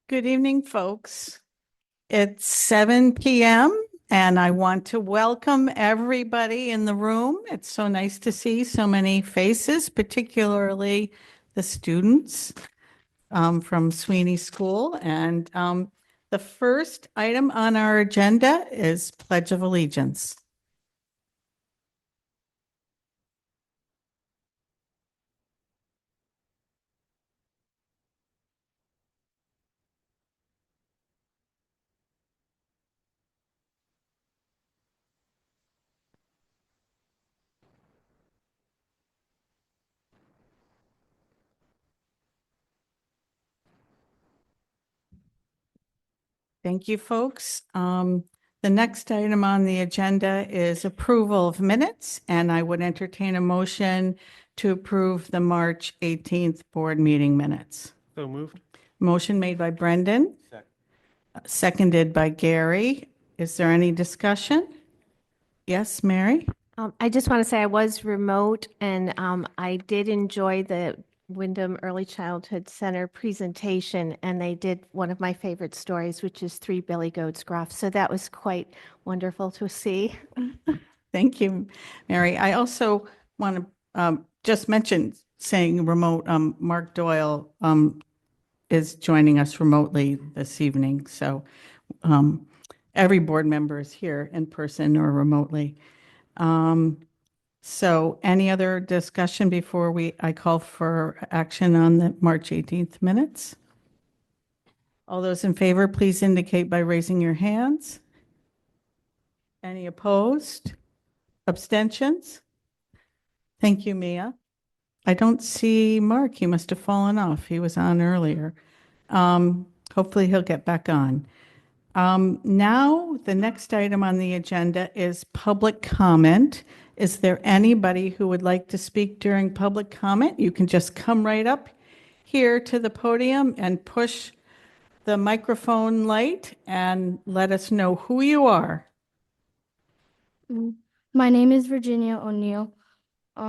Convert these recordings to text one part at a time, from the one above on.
Good evening, folks. It's 7 p.m. and I want to welcome everybody in the room. It's so nice to see so many faces, particularly the students from Sweeney School. And the first item on our agenda is Pledge of Allegiance. Thank you, folks. The next item on the agenda is approval of minutes, and I would entertain a motion to approve the March 18th board meeting minutes. So moved. Motion made by Brendan, seconded by Gary. Is there any discussion? Yes, Mary? I just want to say I was remote and I did enjoy the Windham Early Childhood Center presentation, and they did one of my favorite stories, which is Three Billy Goats Gruff. So that was quite wonderful to see. Thank you, Mary. I also want to just mention, saying remote, Mark Doyle is joining us remotely this evening. So every board member is here in person or remotely. So any other discussion before I call for action on the March 18th minutes? All those in favor, please indicate by raising your hands. Any opposed? Abstentions? Thank you, Mia. I don't see Mark. He must have fallen off. He was on earlier. Hopefully he'll get back on. Now, the next item on the agenda is public comment. Is there anybody who would like to speak during public comment? You can just come right up here to the podium and push the microphone light and let us know who you are. My name is Virginia O'Neill. I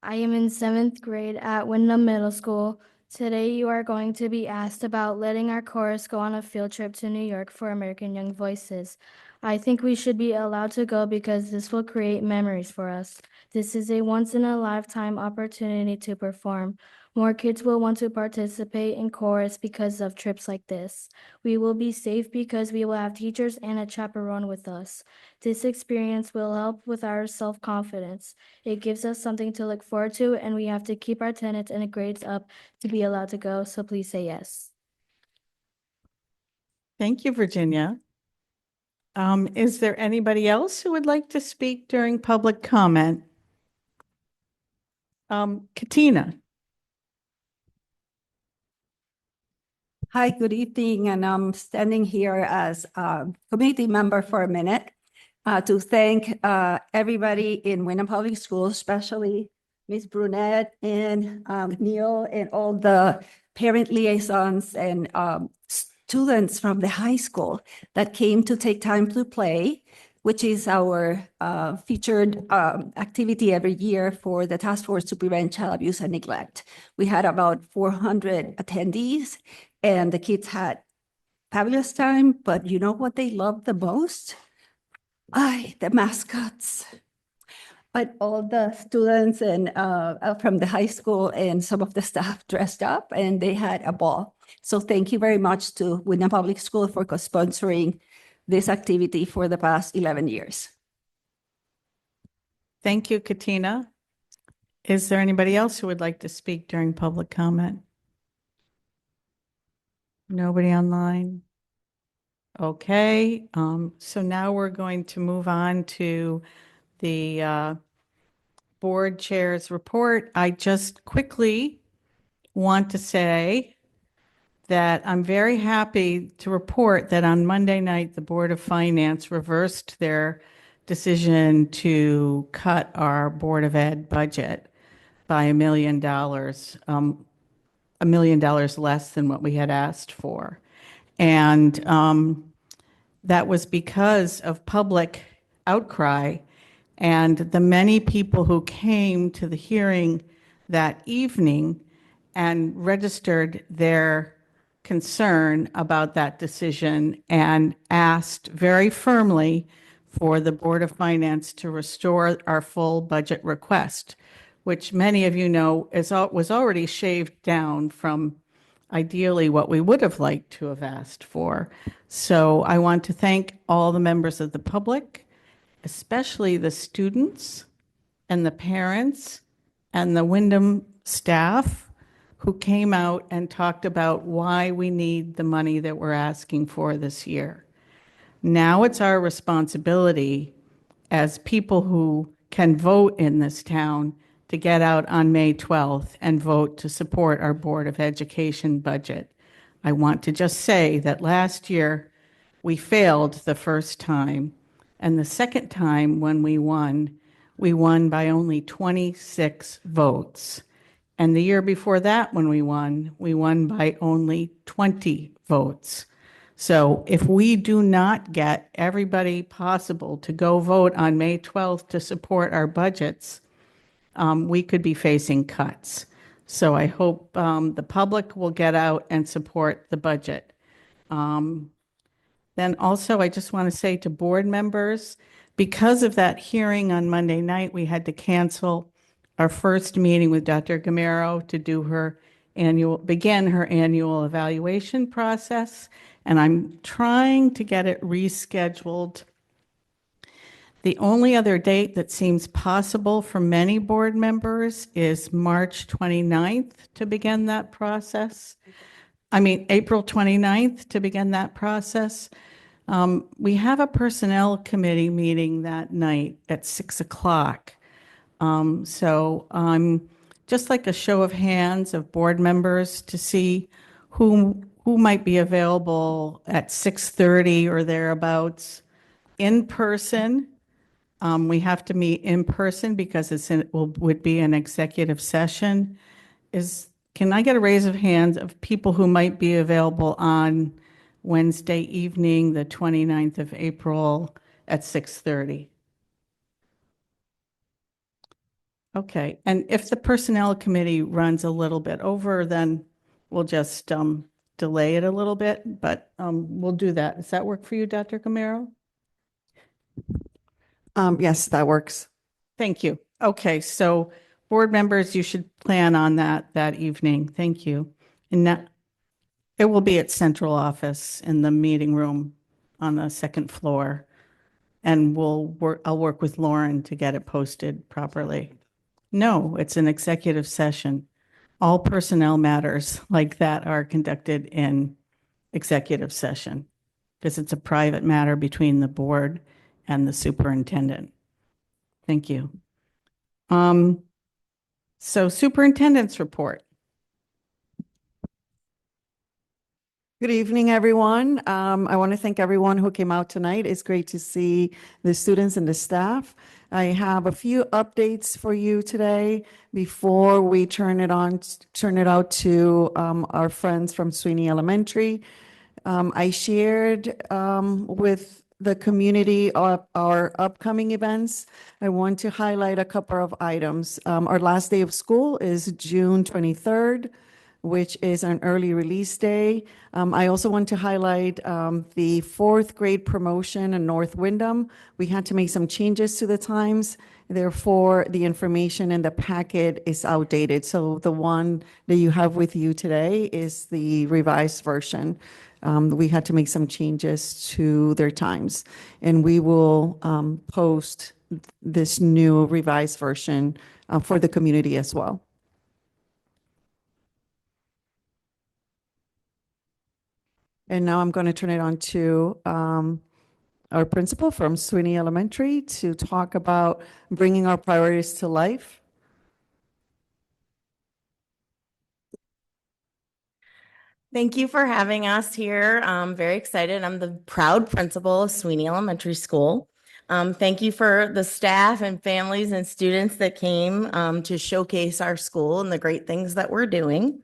am in 7th grade at Windham Middle School. Today you are going to be asked about letting our chorus go on a field trip to New York for American Young Voices. I think we should be allowed to go because this will create memories for us. This is a once-in-a-lifetime opportunity to perform. More kids will want to participate in chorus because of trips like this. We will be safe because we will have teachers and a chaperone with us. This experience will help with our self-confidence. It gives us something to look forward to, and we have to keep our attendance and grades up to be allowed to go, so please say yes. Thank you, Virginia. Is there anybody else who would like to speak during public comment? Katina. Hi, good evening, and I'm standing here as a community member for a minute to thank everybody in Windham Public Schools, especially Ms. Brunette and Neil and all the parent liaisons and students from the high school that came to take time to play, which is our featured activity every year for the Task Force to Prevent Child Abuse and Neglect. We had about 400 attendees, and the kids had fabulous time, but you know what they loved the most? The mascots. But all the students and from the high school and some of the staff dressed up, and they had a ball. So thank you very much to Windham Public School for sponsoring this activity for the past 11 years. Thank you, Katina. Is there anybody else who would like to speak during public comment? Nobody online? Okay, so now we're going to move on to the board chair's report. I just quickly want to say that I'm very happy to report that on Monday night, the Board of Finance reversed their decision to cut our Board of Ed budget by $1 million, $1 million less than what we had asked for. And that was because of public outcry and the many people who came to the hearing that evening and registered their concern about that decision and asked very firmly for the Board of Finance to restore our full budget request, which many of you know was already shaved down from ideally what we would have liked to have asked for. So I want to thank all the members of the public, especially the students and the parents and the Windham staff who came out and talked about why we need the money that we're asking for this year. Now it's our responsibility as people who can vote in this town to get out on May 12th and vote to support our Board of Education budget. I want to just say that last year we failed the first time, and the second time when we won by only 26 votes. And the year before that, when we won by only 20 votes. So if we do not get everybody possible to go vote on May 12th to support our budgets, we could be facing cuts. So I hope the public will get out and support the budget. Then also, I just want to say to board members, because of that hearing on Monday night, we had to cancel our first meeting with Dr. Gamero to do begin her annual evaluation process, and I'm trying to get it rescheduled. The only other date that seems possible for many board members is March 29th to begin that process. April 29th to begin that process. We have a personnel committee meeting that night at 6 o'clock. So just like a show of hands of board members to see who might be available at 6:30 or thereabouts in person. We have to meet in person because would be an executive session. Can I get a raise of hands of people who might be available on Wednesday evening, the 29th of April at 6:30? Okay, and if the personnel committee runs a little bit over, then we'll just delay it a little bit, but we'll do that. Does that work for you, Dr. Camaro? Yes, that works. Thank you. Okay, so board members, you should plan on that evening. Thank you. And that, it will be at central office in the meeting room on the second floor. And I'll work with Lauren to get it posted properly. No, it's an executive session. All personnel matters like that are conducted in executive session because it's a private matter between the board and the superintendent. Thank you. So superintendent's report. Good evening, everyone. I want to thank everyone who came out tonight. It's great to see the students and the staff. I have a few updates for you today before we turn it out to our friends from Sweeney Elementary. I shared with the community of our upcoming events. I want to highlight a couple of items. Our last day of school is June 23rd, which is an early release day. I also want to highlight the fourth grade promotion in North Windham. We had to make some changes to the times. Therefore, the information in the packet is outdated. So the one that you have with you today is the revised version. We had to make some changes to their times, and we will post this new revised version for the community as well. And now I'm going to turn it on to our principal from Sweeney Elementary to talk about bringing our priorities to life. Thank you for having us here. I'm very excited. I'm the proud principal of Sweeney Elementary School. Thank you for the staff and families and students that came to showcase our school and the great things that we're doing.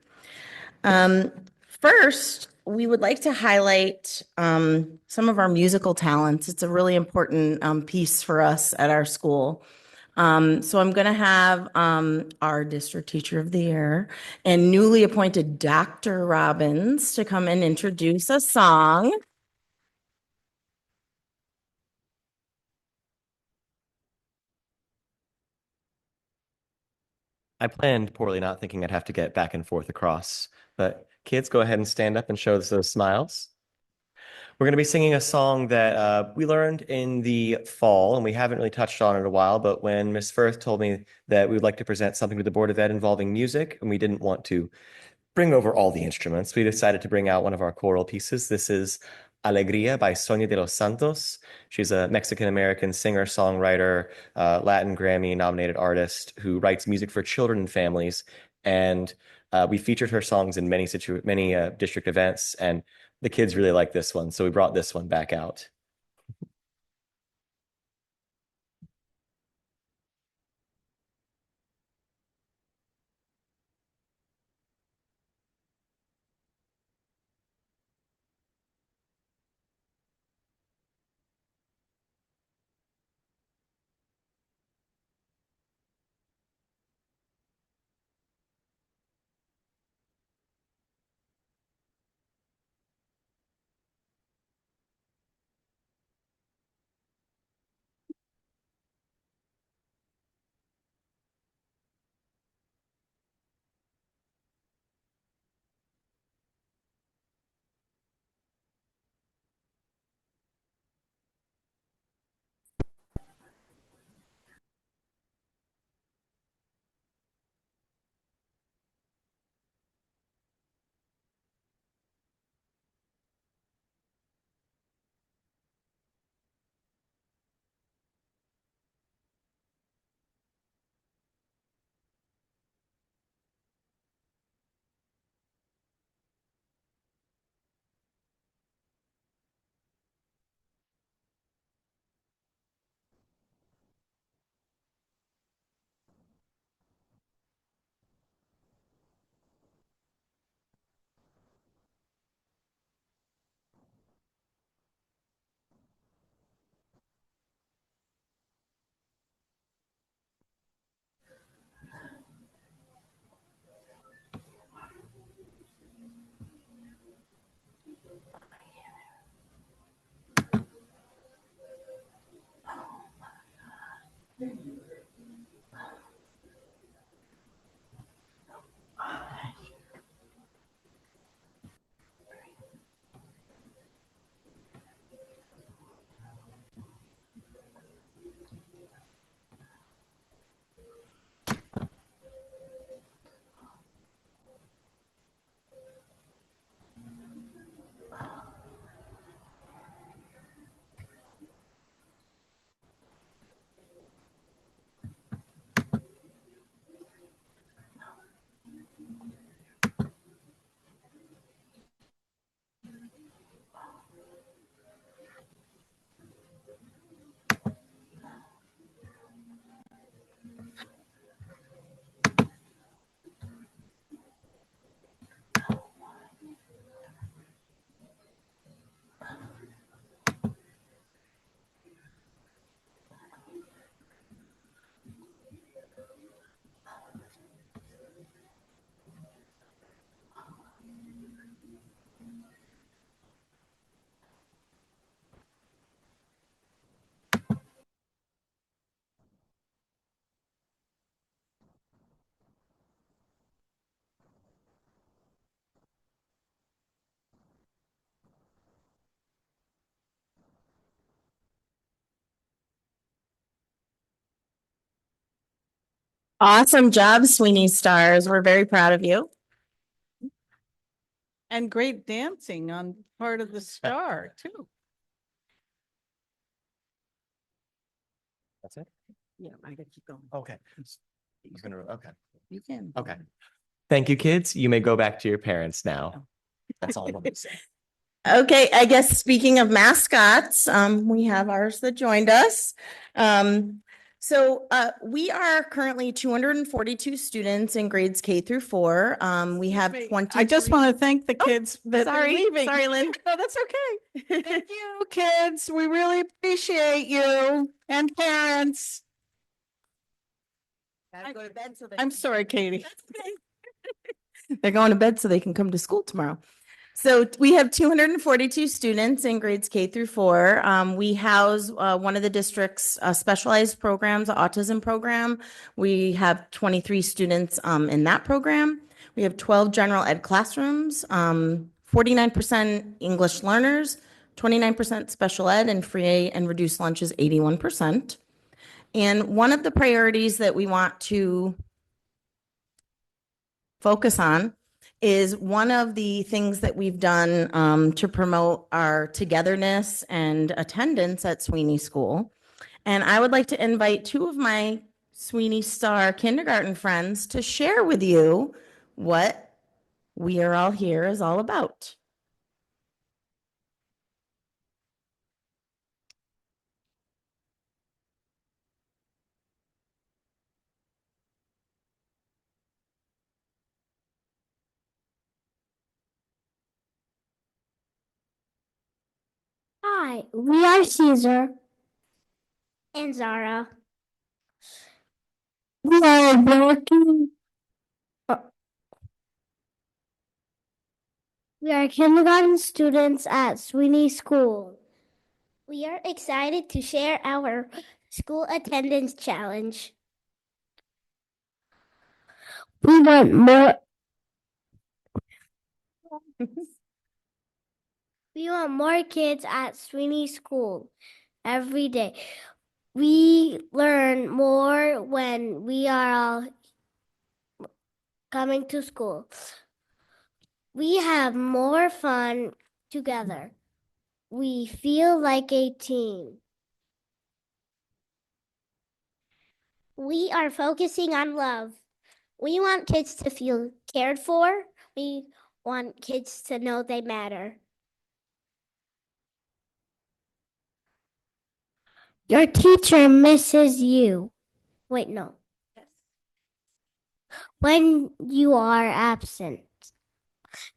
First, we would like to highlight some of our musical talents. It's a really important piece for us at our school. So I'm going to have our district teacher of the year and newly appointed Dr. Robbins to come and introduce a song. I planned poorly, not thinking I'd have to get back and forth across. But kids, go ahead and stand up and show us those smiles. We're going to be singing a song that we learned in the fall, and we haven't really touched on it in a while. But when Miss Firth told me that we would like to present something to the Board of Ed involving music, and we didn't want to bring over all the instruments, we decided to bring out one of our choral pieces. This is Alegría by Sonia de los Santos. She's a Mexican-American singer, songwriter, Latin Grammy nominated artist who writes music for children and families. And we featured her songs in many district events, and the kids really like this one. So we brought this one back out. Awesome job, Sweeney Stars. We're very proud of you. And great dancing on part of the star, too. That's it? Yeah, I gotta keep going. Okay. Okay. You can. Okay. Thank you, kids. You may go back to your parents now. That's all I'm going to say. Okay, I guess speaking of mascots, we have ours that joined us. We are currently 242 students in grades K through 4. We have 20. I just want to thank the kids that are sorry. leaving. Sorry, Lynn. No, that's okay. Thank you, kids. We really appreciate you and parents. Go to bed so they I'm sorry, Katie. They're going to bed so they can come to school tomorrow. So we have 242 students in grades K through 4. We house one of the district's specialized programs, autism program. We have 23 students in that program. We have 12 general ed classrooms, 49% English learners, 29% special ed, and free and reduced lunch is 81%. And one of the priorities that we want to focus on is one of the things that we've done to promote our togetherness and attendance at Sweeney School. And I would like to invite two of my Sweeney Star kindergarten friends to share with you what We Are All Here is all about. Hi, we are Caesar and Zara. We are working. We are kindergarten students at Sweeney School. We are excited to share our school attendance challenge. We want more. We want more kids at Sweeney School every day. We learn more when we are all coming to school. We have more fun together. We feel like a team. We are focusing on love. We want kids to feel cared for. We want kids to know they matter. Your teacher misses you. Wait, no. When you are absent.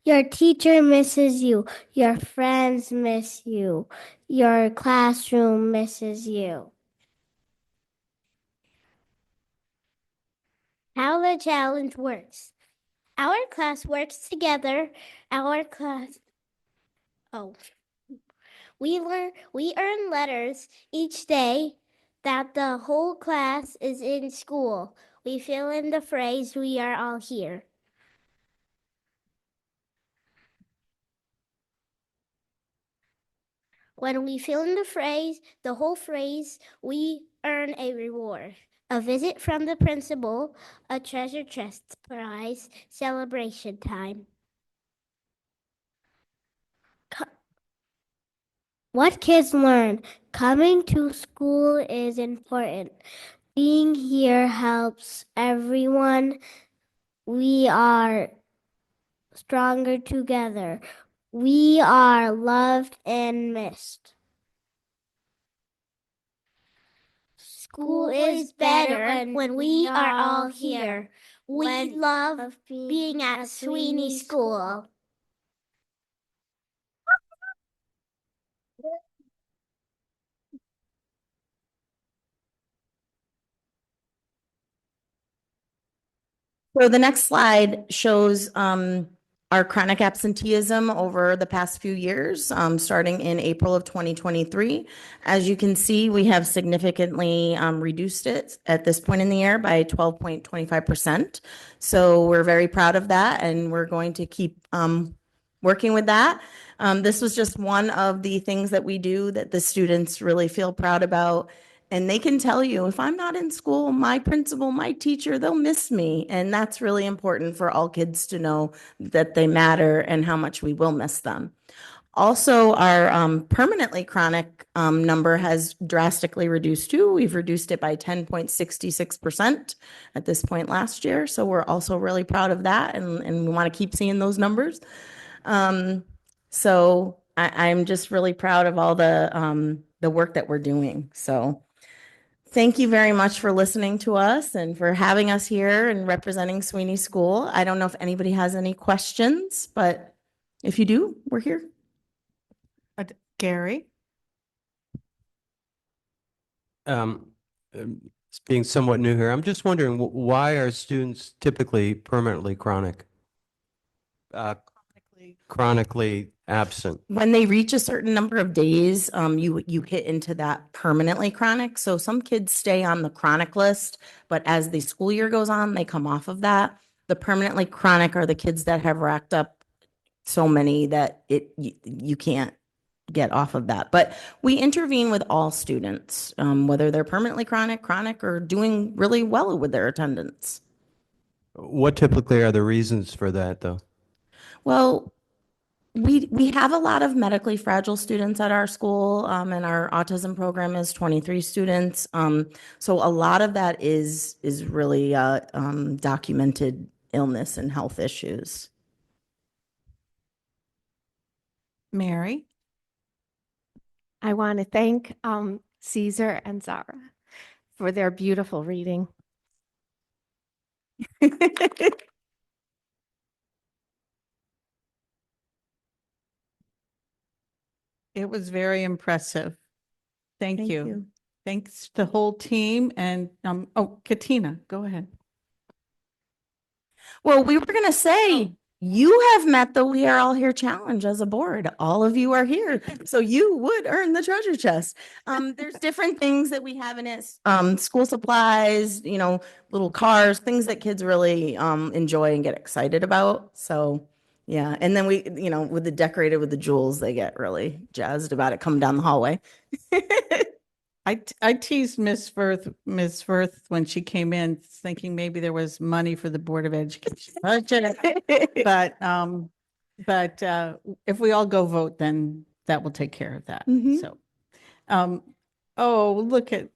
Your teacher misses you. Your friends miss you. Your classroom misses you. How the challenge works. Our class works together. We earn letters each day that the whole class is in school. We fill in the phrase, "We are all here." When we fill in the whole phrase, we earn a reward. A visit from the principal, a treasure chest prize, celebration time. What kids learn? Coming to school is important. Being here helps everyone. We are stronger together. We are loved and missed. School is better when we are all here. We love being at Sweeney School. So the next slide shows our chronic absenteeism over the past few years, starting in April of 2023. As you can see, we have significantly reduced it at this point in the year by 12.25%. So we're very proud of that, and we're going to keep working with that. This was just one of the things that we do that the students really feel proud about. And they can tell you, if I'm not in school, my principal, my teacher, they'll miss me. And that's really important for all kids to know that they matter and how much we will miss them. Also, our permanently chronic number has drastically reduced too. We've reduced it by 10.66% at this point last year. So we're also really proud of that, and we want to keep seeing those numbers. So I'm just really proud of all the work that we're doing. So thank you very much for listening to us and for having us here and representing Sweeney School. I don't know if anybody has any questions, but if you do, we're here. Gary? Um, being somewhat new here, I'm just wondering why are students typically permanently chronic, chronically absent? When they reach a certain number of days, you hit into that permanently chronic. So some kids stay on the chronic list, but as the school year goes on, they come off of that. The permanently chronic are the kids that have racked up so many that you can't get off of that. But we intervene with all students, whether they're permanently chronic, or doing really well with their attendance. What typically are the reasons for that, though? Well, we have a lot of medically fragile students at our school, and our autism program is 23 students. So a lot of that is really documented illness and health issues. Mary? I want to thank Caesar and Zara for their beautiful reading. It was very impressive. Thank you. Thanks to the whole team and, oh, Katina, go ahead. Well, we were going to say, you have met the We Are All Here challenge as a board. All of you are here. So you would earn the treasure chest. There's different things that we have in it. School supplies, little cars, things that kids really enjoy and get excited about. So yeah. And then we, with the decorated with the jewels, they get really jazzed about it coming down the hallway. I teased Miss Firth when she came in, thinking maybe there was money for the Board of Education budget. But if we all go vote, then that will take care of that. Mhm. So, oh, look at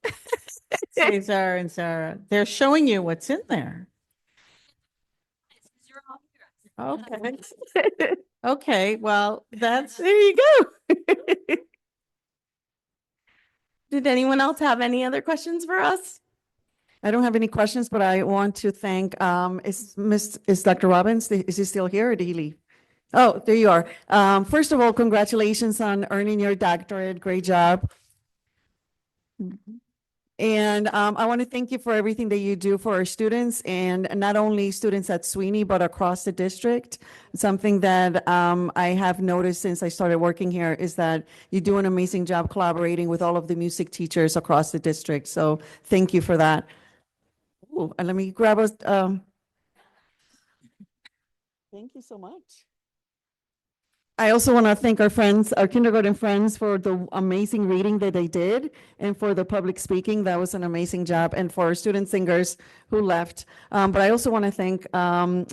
Cesar and Sarah. They're showing you what's in there. Okay. Okay, well, there you go. Did anyone else have any other questions for us? I don't have any questions, but I want to thank, is Dr. Robbins, is he still here or did he leave? Oh, there you are. First of all, congratulations on earning your doctorate. Great job. And I want to thank you for everything that you do for our students, and not only students at Sweeney, but across the district. Something that I have noticed since I started working here is that you do an amazing job collaborating with all of the music teachers across the district. So thank you for that. Ooh, and let me grab a, thank you so much. I also want to thank our friends, our kindergarten friends, for the amazing reading that they did, and for the public speaking. That was an amazing job, and for our student singers who left. But I also want to thank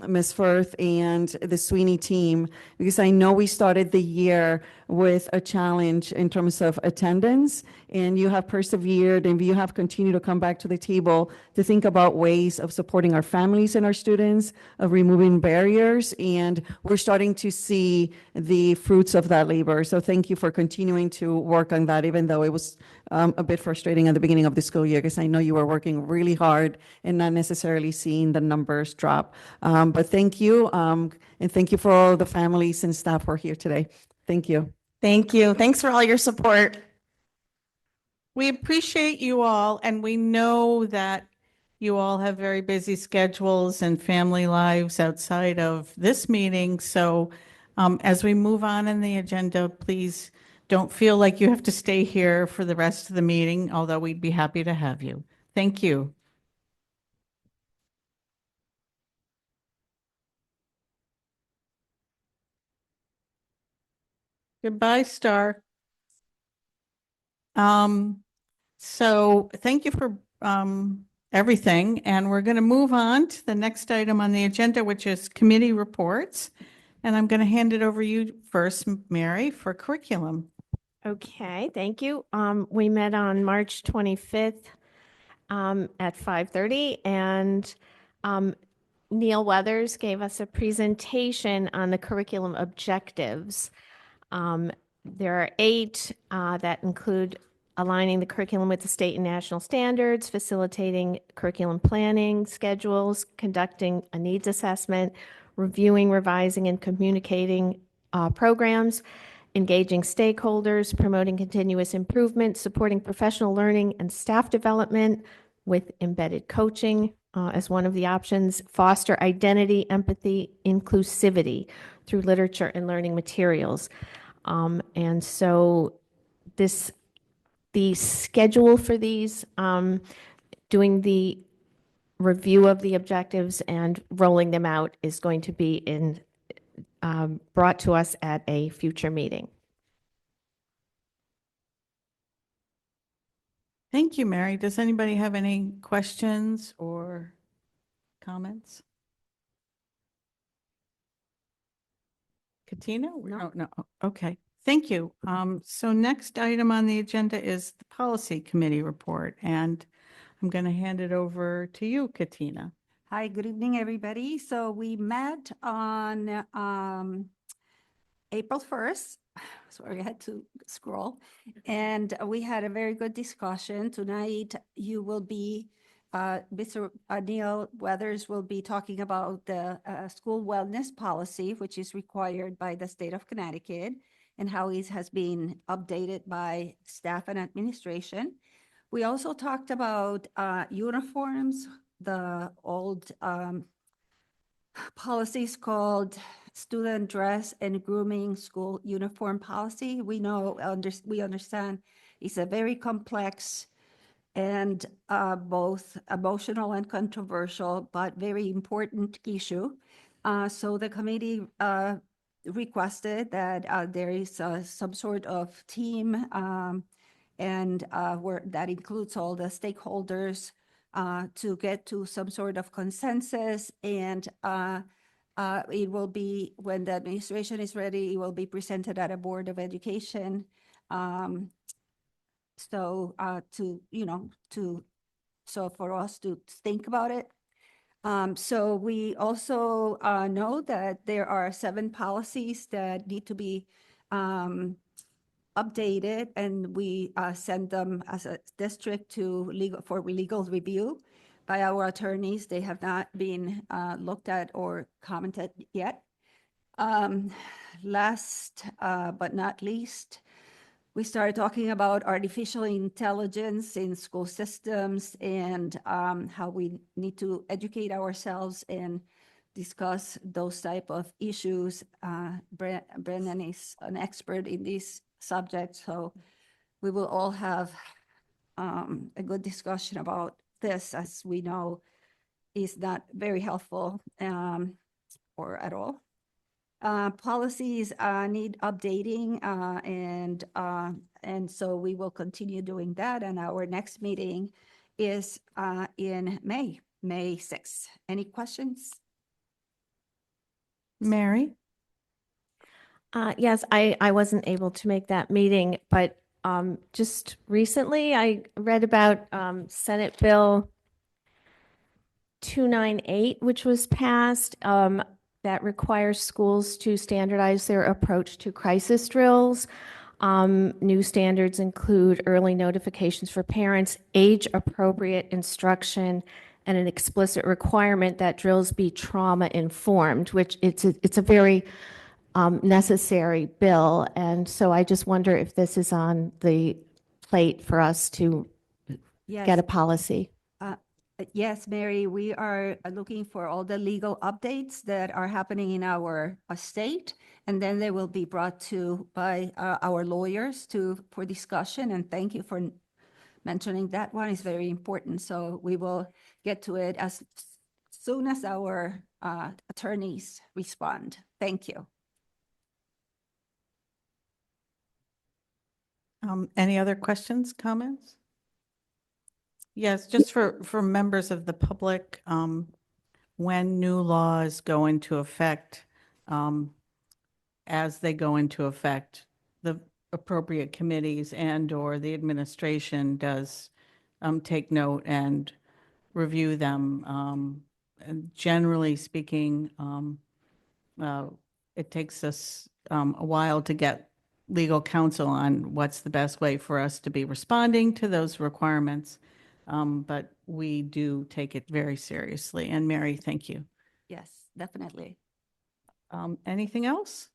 Ms. Firth and the Sweeney team, because I know we started the year with a challenge in terms of attendance, and you have persevered, and you have continued to come back to the table to think about ways of supporting our families and our students, of removing barriers, and we're starting to see the fruits of that labor. So thank you for continuing to work on that, even though it was a bit frustrating at the beginning of the school year, because I know you were working really hard and not necessarily seeing the numbers drop. But thank you, and thank you for all the families and staff who are here today. Thank you. Thank you. Thanks for all your support. We appreciate you all, and we know that you all have very busy schedules and family lives outside of this meeting. So as we move on in the agenda, please don't feel like you have to stay here for the rest of the meeting, although we'd be happy to have you. Thank you. Goodbye, Star. So thank you for everything, and we're going to move on to the next item on the agenda, which is committee reports. And I'm going to hand it over you first, Mary, for curriculum. Okay, thank you. We met on March 25th at 5:30, and Neil Weathers gave us a presentation on the curriculum objectives. There are 8 that include aligning the curriculum with the state and national standards, facilitating curriculum planning, schedules, conducting a needs assessment, reviewing, revising, and communicating programs, engaging stakeholders, promoting continuous improvement, supporting professional learning and staff development, with embedded coaching as one of the options, foster identity, empathy, inclusivity through literature and learning materials. And so the schedule for these, doing the review of the objectives and rolling them out is going to be brought to us at a future meeting. Thank you, Mary. Does anybody have any questions or comments? Katina? No. No. Okay, thank you. So next item on the agenda is the Policy Committee report, and I'm going to hand it over to you, Katina. Hi, good evening, everybody. So we met on April 1st. Sorry, I had to scroll. And we had a very good discussion. Tonight, you will be, Mr. Neil Weathers will be talking about the school wellness policy, which is required by the state of Connecticut, and how it has been updated by staff and administration. We also talked about uniforms, the old policies called student dress and grooming school uniform policy. We know, we understand it's a very complex and both emotional and controversial, but very important issue. So the committee requested that there is some sort of team and that includes all the stakeholders to get to some sort of consensus. And it will be, when the administration is ready, it will be presented at a Board of Education. So so for us to think about it. So we also know that there are 7 policies that need to be updated, and we send them as a district to for legal review by our attorneys. They have not been looked at or commented yet. Last but not least, we started talking about artificial intelligence in school systems and how we need to educate ourselves and discuss those type of issues. Brendan is an expert in these subjects, so we will all have a good discussion about this, as we know is not very helpful or at all. Policies need updating, and so we will continue doing that. And our next meeting is in May 6th. Any questions? Mary? Yes, I wasn't able to make that meeting, but just recently I read about Senate Bill 298, which was passed, that requires schools to standardize their approach to crisis drills. New standards include early notifications for parents, age-appropriate instruction, and an explicit requirement that drills be trauma-informed, which it's a very necessary bill. And so I just wonder if this is on the plate for us to Yes. get a policy. Yes, Mary, we are looking for all the legal updates that are happening in our state, and then they will be brought to by our lawyers for discussion. And thank you for mentioning that one. Is very important. So we will get to it as soon as our attorneys respond. Thank you. Any other questions, comments? Yes, just for members of the public, when new laws go into effect, as they go into effect, the appropriate committees and/or the administration does take note and review them. And generally speaking, it takes us a while to get legal counsel on what's the best way for us to be responding to those requirements. But we do take it very seriously. And Mary, thank you. Yes, definitely. Anything else?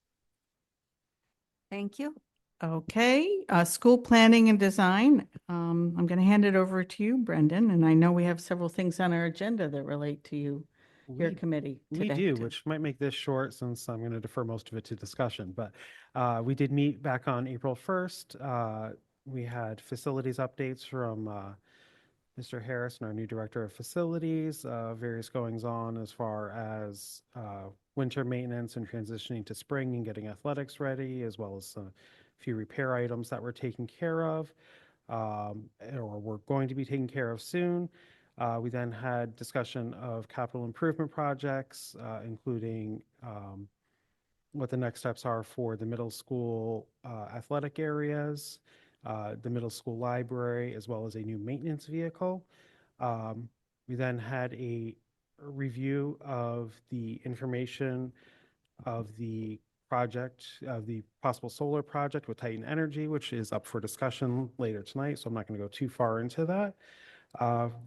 Thank you. Okay, school planning and design. I'm going to hand it over to you, Brendan, and I know we have several things on our agenda that relate to your We committee We today. do, which might make this short since I'm going to defer most of it to discussion. But we did meet back on April 1st. We had facilities updates from Mr. Harrison, our new director of facilities, various goings on as far as winter maintenance and transitioning to spring and getting athletics ready, as well as a few repair items that were taken care of or we're going to be taken care of soon. We then had discussion of capital improvement projects, including what the next steps are for the middle school athletic areas, the middle school library, as well as a new maintenance vehicle. We then had a review of the information of the project, of the possible solar project with Titan Energy, which is up for discussion later tonight. So I'm not going to go too far into that,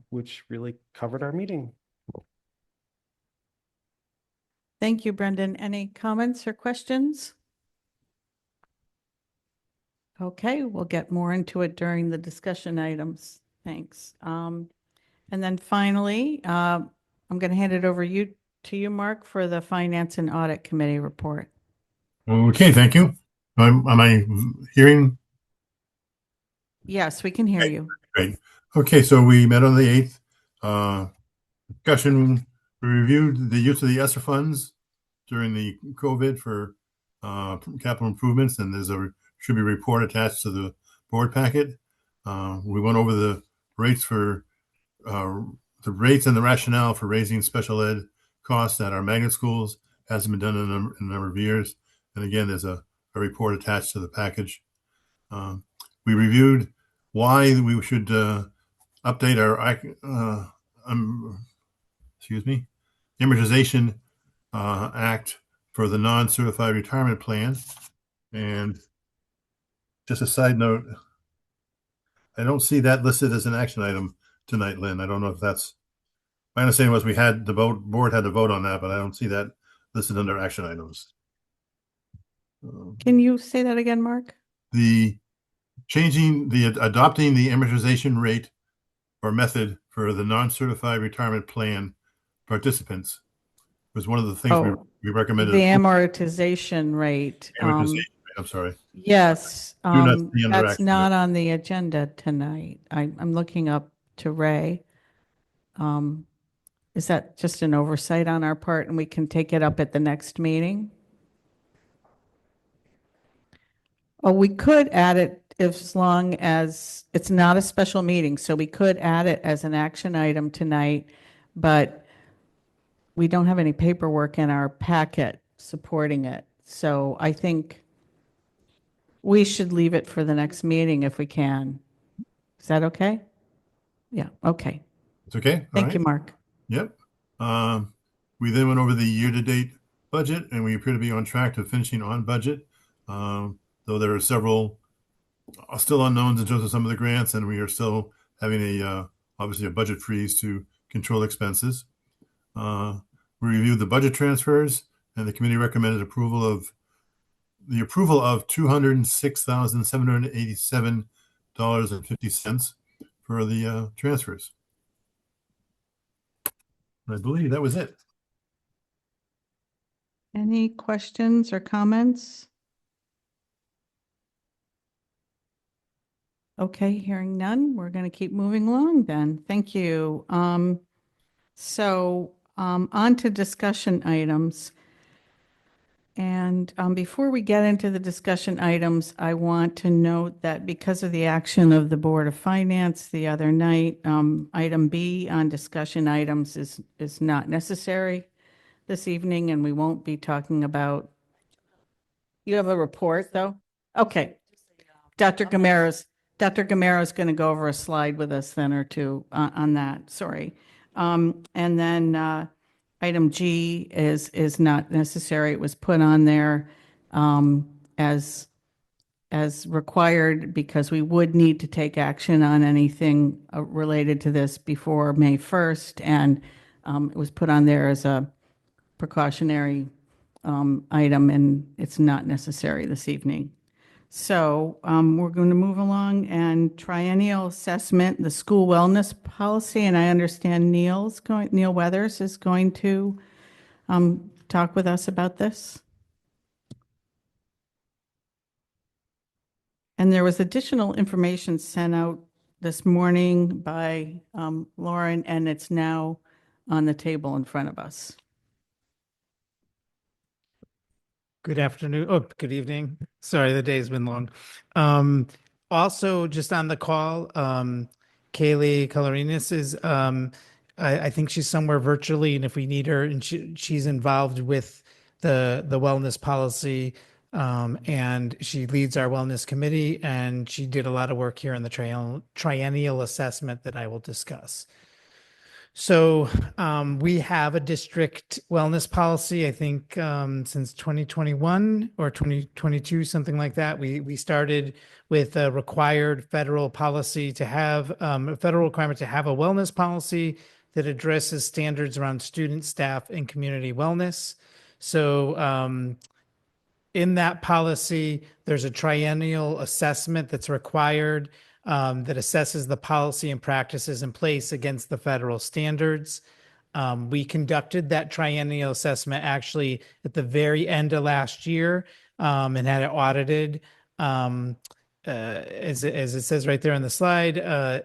which really covered our meeting. Thank you, Brendan. Any comments or questions? Okay, we'll get more into it during the discussion items. Thanks. And then finally, I'm going to hand it over to you, Mark, for the Finance and Audit Committee report. Okay, thank you. Am I hearing? Yes, we can hear you. Great. Okay, so we met on the 8th. Discussion, we reviewed the use of the ESSER funds during the COVID for capital improvements, and should be a report attached to the board packet. We went over the rates and the rationale for raising special ed costs at our magnet schools. Hasn't been done in a number of years. And again, there's a report attached to the package. We reviewed why we should update our amortization act for the non-certified retirement plan. And just a side note, I don't see that listed as an action item tonight, Lynn. I don't know if that's, my understanding was board had to vote on that, but I don't see that listed under action items. Can you say that again, Mark? Adopting the amortization rate or method for the non-certified retirement plan participants was one of the things we recommended. The amortization rate. Amortization rate, I'm sorry. Yes, Do not see under that's action not on the agenda tonight. I'm looking up to Ray. Is that just an oversight on our part and we can take it up at the next meeting? Oh, we could add it as long as it's not a special meeting, so we could add it as an action item tonight, but we don't have any paperwork in our packet supporting it. So I think we should leave it for the next meeting if we can. Is that okay? Yeah, okay. It's okay. Thank you, Mark. Yep. We then went over the year-to-date budget, and we appear to be on track to finishing on budget. Though there are several still unknowns in terms of some of the grants, and we are still having obviously a budget freeze to control expenses. We reviewed the budget transfers, and the committee recommended approval of $206,787.50 for the transfers. I believe that was it. Any questions or comments? Okay, hearing none, we're going to keep moving along then. Thank you. On to discussion items. And before we get into the discussion items, I want to note that because of the action of the Board of Finance the other night, item B on discussion items is not necessary this evening, and we won't be talking about. You have a report, though? Okay. Dr. Gamero's going to go over a slide with us then or two on that. Sorry. And then item G is not necessary. It was put on there as required because we would need to take action on anything related to this before May 1st. And it was put on there as a precautionary item, and it's not necessary this evening. So we're going to move along and triennial assessment, the school wellness policy, and I understand Neil Weathers is going to talk with us about this. And there was additional information sent out this morning by Lauren, and it's now on the table in front of us. Good afternoon. Oh, good evening. Sorry, the day's been long. Also, just on the call, Kaylee Colorinas is, I think she's somewhere virtually, and if we need her, and she's involved with the wellness policy, and she leads our wellness committee, and she did a lot of work here in the triennial assessment that I will discuss. So we have a district wellness policy, I think, since 2021 or 2022, something like that. We started with a required federal policy to have a federal requirement to have a wellness policy that addresses standards around student, staff, and community wellness. So in that policy, there's a triennial assessment that's required that assesses the policy and practices in place against the federal standards. We conducted that triennial assessment actually at the very end of last year and had it audited. As it says right there on the slide,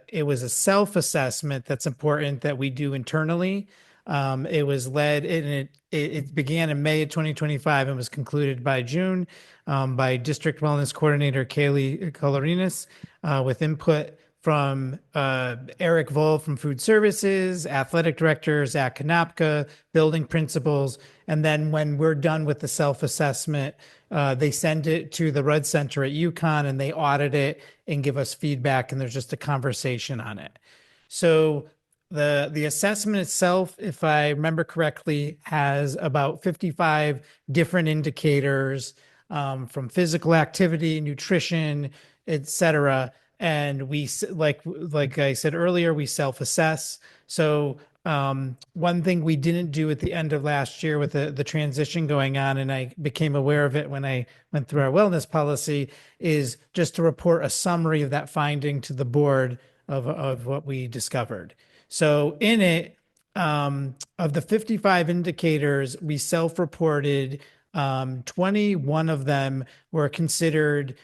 it was a self-assessment that's important that we do internally. It was led and it began in May of 2025 and was concluded by June by District Wellness Coordinator Kaylee Colorinas with input from Eric Voll from Food Services, Athletic Director Zach Konopka, building principals. And then when we're done with the self-assessment, they send it to the Rudd Center at UConn and they audit it and give us feedback, and there's just a conversation on it. So the assessment itself, if I remember correctly, has about 55 different indicators from physical activity, nutrition, etc. And we, like I said earlier, we self-assess. So one thing we didn't do at the end of last year with the transition going on, and I became aware of it when I went through our wellness policy, is just to report a summary of that finding to the board of what we discovered. So in it, of the 55 indicators, we self-reported 21 of them were considered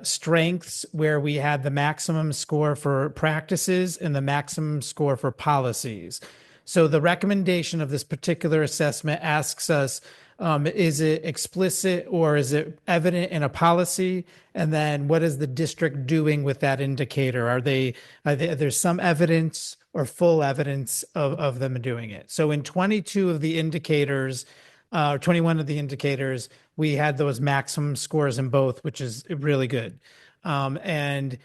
strengths, where we had the maximum score for practices and the maximum score for policies. So the recommendation of this particular assessment asks us, is it explicit or is it evident in a policy? And then what is the district doing with that indicator? Are there's some evidence or full evidence of them doing it? So in 22 of the indicators, 21 of the indicators, we had those maximum scores in both, which is really good. And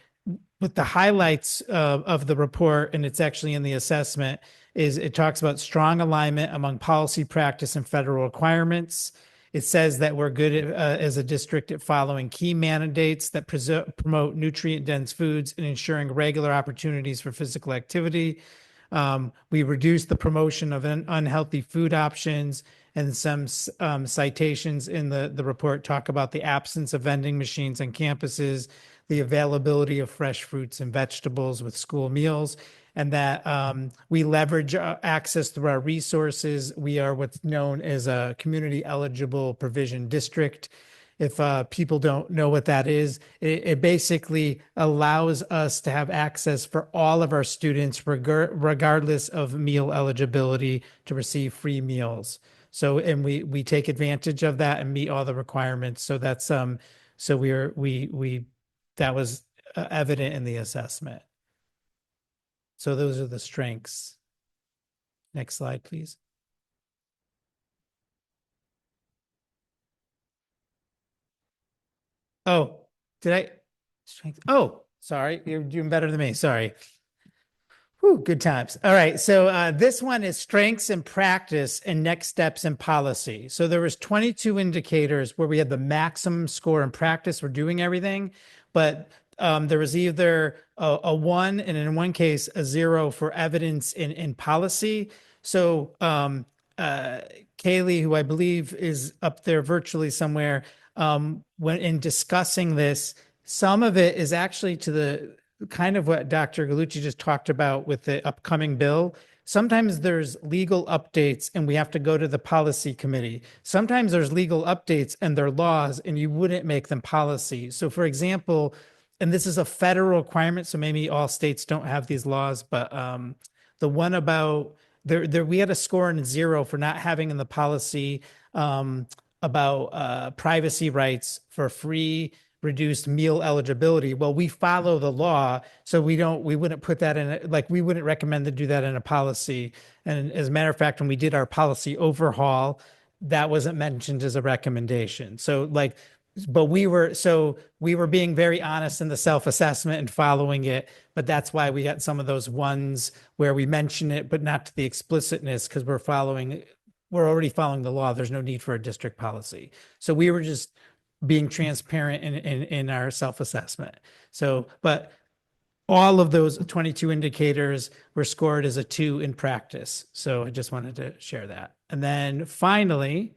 with the highlights of the report, and it's actually in the assessment, is it talks about strong alignment among policy, practice, and federal requirements. It says that we're good as a district at following key mandates that promote nutrient-dense foods and ensuring regular opportunities for physical activity. We reduce the promotion of unhealthy food options, and some citations in the report talk about the absence of vending machines on campuses, the availability of fresh fruits and vegetables with school meals, and that we leverage access through our resources. We are what's known as a community eligible provision district. If people don't know what that is, it basically allows us to have access for all of our students, regardless of meal eligibility, to receive free meals. So, and we take advantage of that and meet all the requirements. So that's so that was evident in the assessment. So those are the strengths. Next slide, please. Oh, did I? Strength. Oh, sorry. You're doing better than me. Sorry. Whew, good times. All right. So this one is strengths and practice and next steps in policy. So there was 22 indicators where we had the maximum score in practice. We're doing everything, but there was either a 1 and in one case a 0 for evidence in policy. So Kaylee, who I believe is up there virtually somewhere, when in discussing this, some of it is actually to the kind of what Dr. Galucci just talked about with the upcoming bill. Sometimes there's legal updates and we have to go to the policy committee. Sometimes there's legal updates and they're laws and you wouldn't make them policy. So for example, and this is a federal requirement, so maybe all states don't have these laws, but the one about we had a score in 0 for not having in the policy about privacy rights for free reduced meal eligibility. Well, we follow the law, so we wouldn't put that in, we wouldn't recommend to do that in a policy. And as a matter of fact, when we did our policy overhaul, that wasn't mentioned as a recommendation. So but we were being very honest in the self-assessment and following it, but that's why we got some of those ones where we mention it, but not to the explicitness, because we're already following the law. There's no need for a district policy. So we were just being transparent in our self-assessment. So, but all of those 22 indicators were scored as a 2 in practice. So I just wanted to share that. And then finally,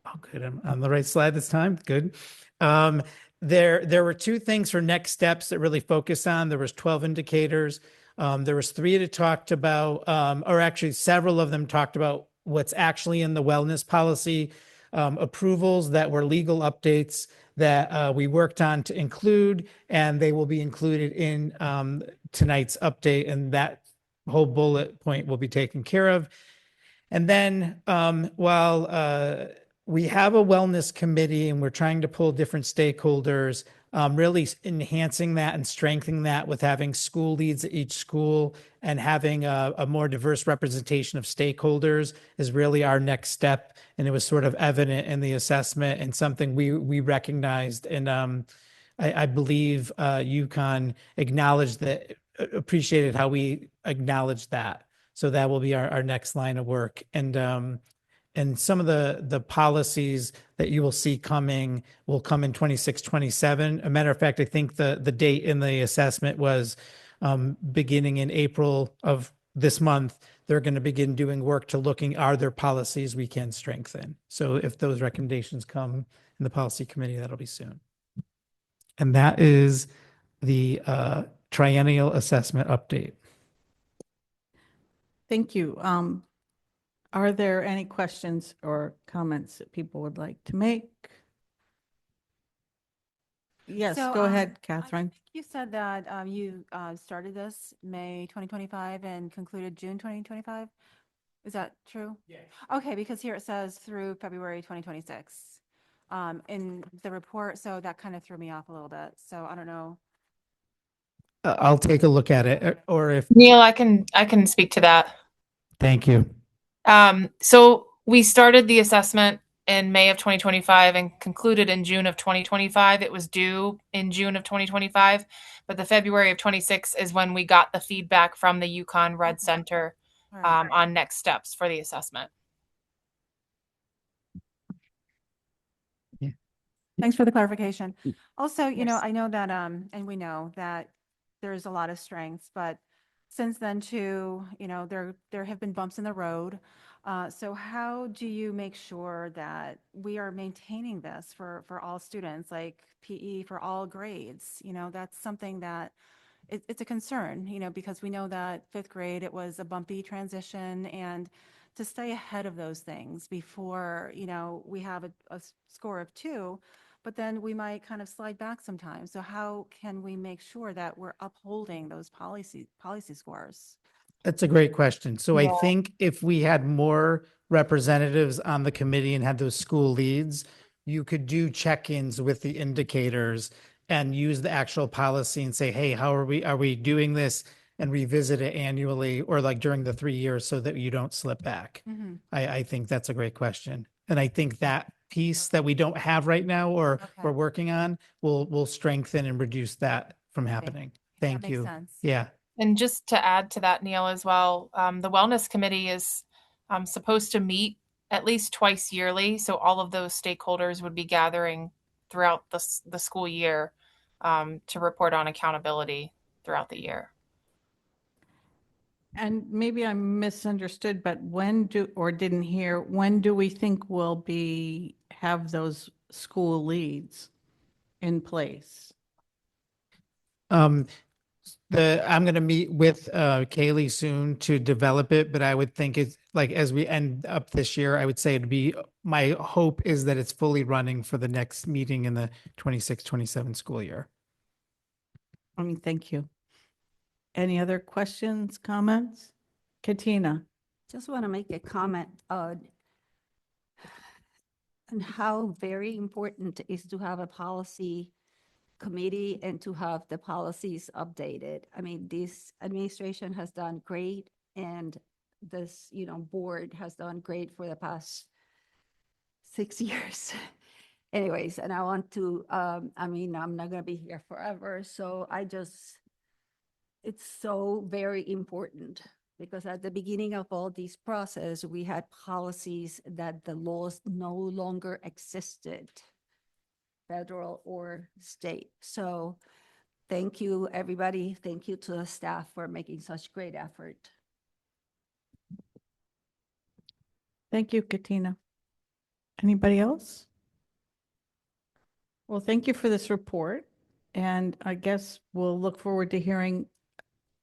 oh, good, I'm on the right slide this time. Good. There were 2 things for next steps that really focused on. There was 12 indicators. There was 3 that talked about, or actually several of them talked about what's actually in the wellness policy, approvals that were legal updates that we worked on to include, and they will be included in tonight's update, and that whole bullet point will be taken care of. And then while we have a wellness committee and we're trying to pull different stakeholders, really enhancing that and strengthening that with having school leads at each school and having a more diverse representation of stakeholders is really our next step. And it was sort of evident in the assessment and something we recognized. And I believe UConn acknowledged that, appreciated how we acknowledged that. So that will be our next line of work. And some of the policies that you will see coming will come in 26, 27. A matter of fact, I think the date in the assessment was beginning in April of this month. They're going to begin doing work to looking, are there policies we can strengthen? So if those recommendations come in the policy committee, that'll be soon. And that is the triennial assessment update. Thank you. Are there any questions or comments that people would like to make? Yes, So, go ahead, I Catherine. think you said that you started this May 2025 and concluded June 2025. Is that true? Yes. Okay, because here it says through February 2026 in the report, so that kind of threw me off a little bit. So I don't know. I'll take a look at it, or if, Neil, I can speak to that. thank you. So we started the assessment in May of 2025 and concluded in June of 2025. It was due in June of 2025, but the February of 26 is when we got the feedback from the UConn Red Center All right. on next steps for the assessment. Thanks for the clarification. Also, Yes. I know that, and we know that there's a lot of strengths, but since then too, there have been bumps in the road. So how do you make sure that we are maintaining this for all students, like PE for all grades? That's something that it's a concern, because we know that 5th grade, it was a bumpy transition, and to stay ahead of those things before, we have a score of 2, but then we might kind of slide back sometimes. So how can we make sure that we're upholding those policy scores? That's a great question. So I Yeah. think if we had more representatives on the committee and had those school leads, you could do check-ins with the indicators and use the actual policy and say, hey, how are we doing this, and revisit it annually or like during the 3 years so that you don't slip back. Mhm. I think that's a great question. And I think that piece that we don't have right now or Okay. we're working on will strengthen and reduce that from Okay. happening. That Thank makes you. sense. Yeah. And just to add to that, Neil, as well, the Wellness Committee is supposed to meet at least twice yearly. So all of those stakeholders would be gathering throughout the school year to report on accountability throughout the year. And maybe I misunderstood, but when do we think we'll have those school leads in place? I'm going to meet with Kaylee soon to develop it, but I would think it's like as we end up this year, I would say it'd be, my hope is that it's fully running for the next meeting in the 26-27 school year. Thank you. Any other questions, comments? Katina? Just want to make a comment on how very important it is to have a policy committee and to have the policies updated. I mean, this administration has done great, and this, board has done great for the past 6 years. Anyways, and I want to, I'm not gonna be here forever, so it's so very important, because at the beginning of all this process, we had policies that the laws no longer existed, federal or state. So thank you, everybody. Thank you to the staff for making such great effort. Thank you, Katina. Anybody else? Well, thank you for this report. And I guess we'll look forward to hearing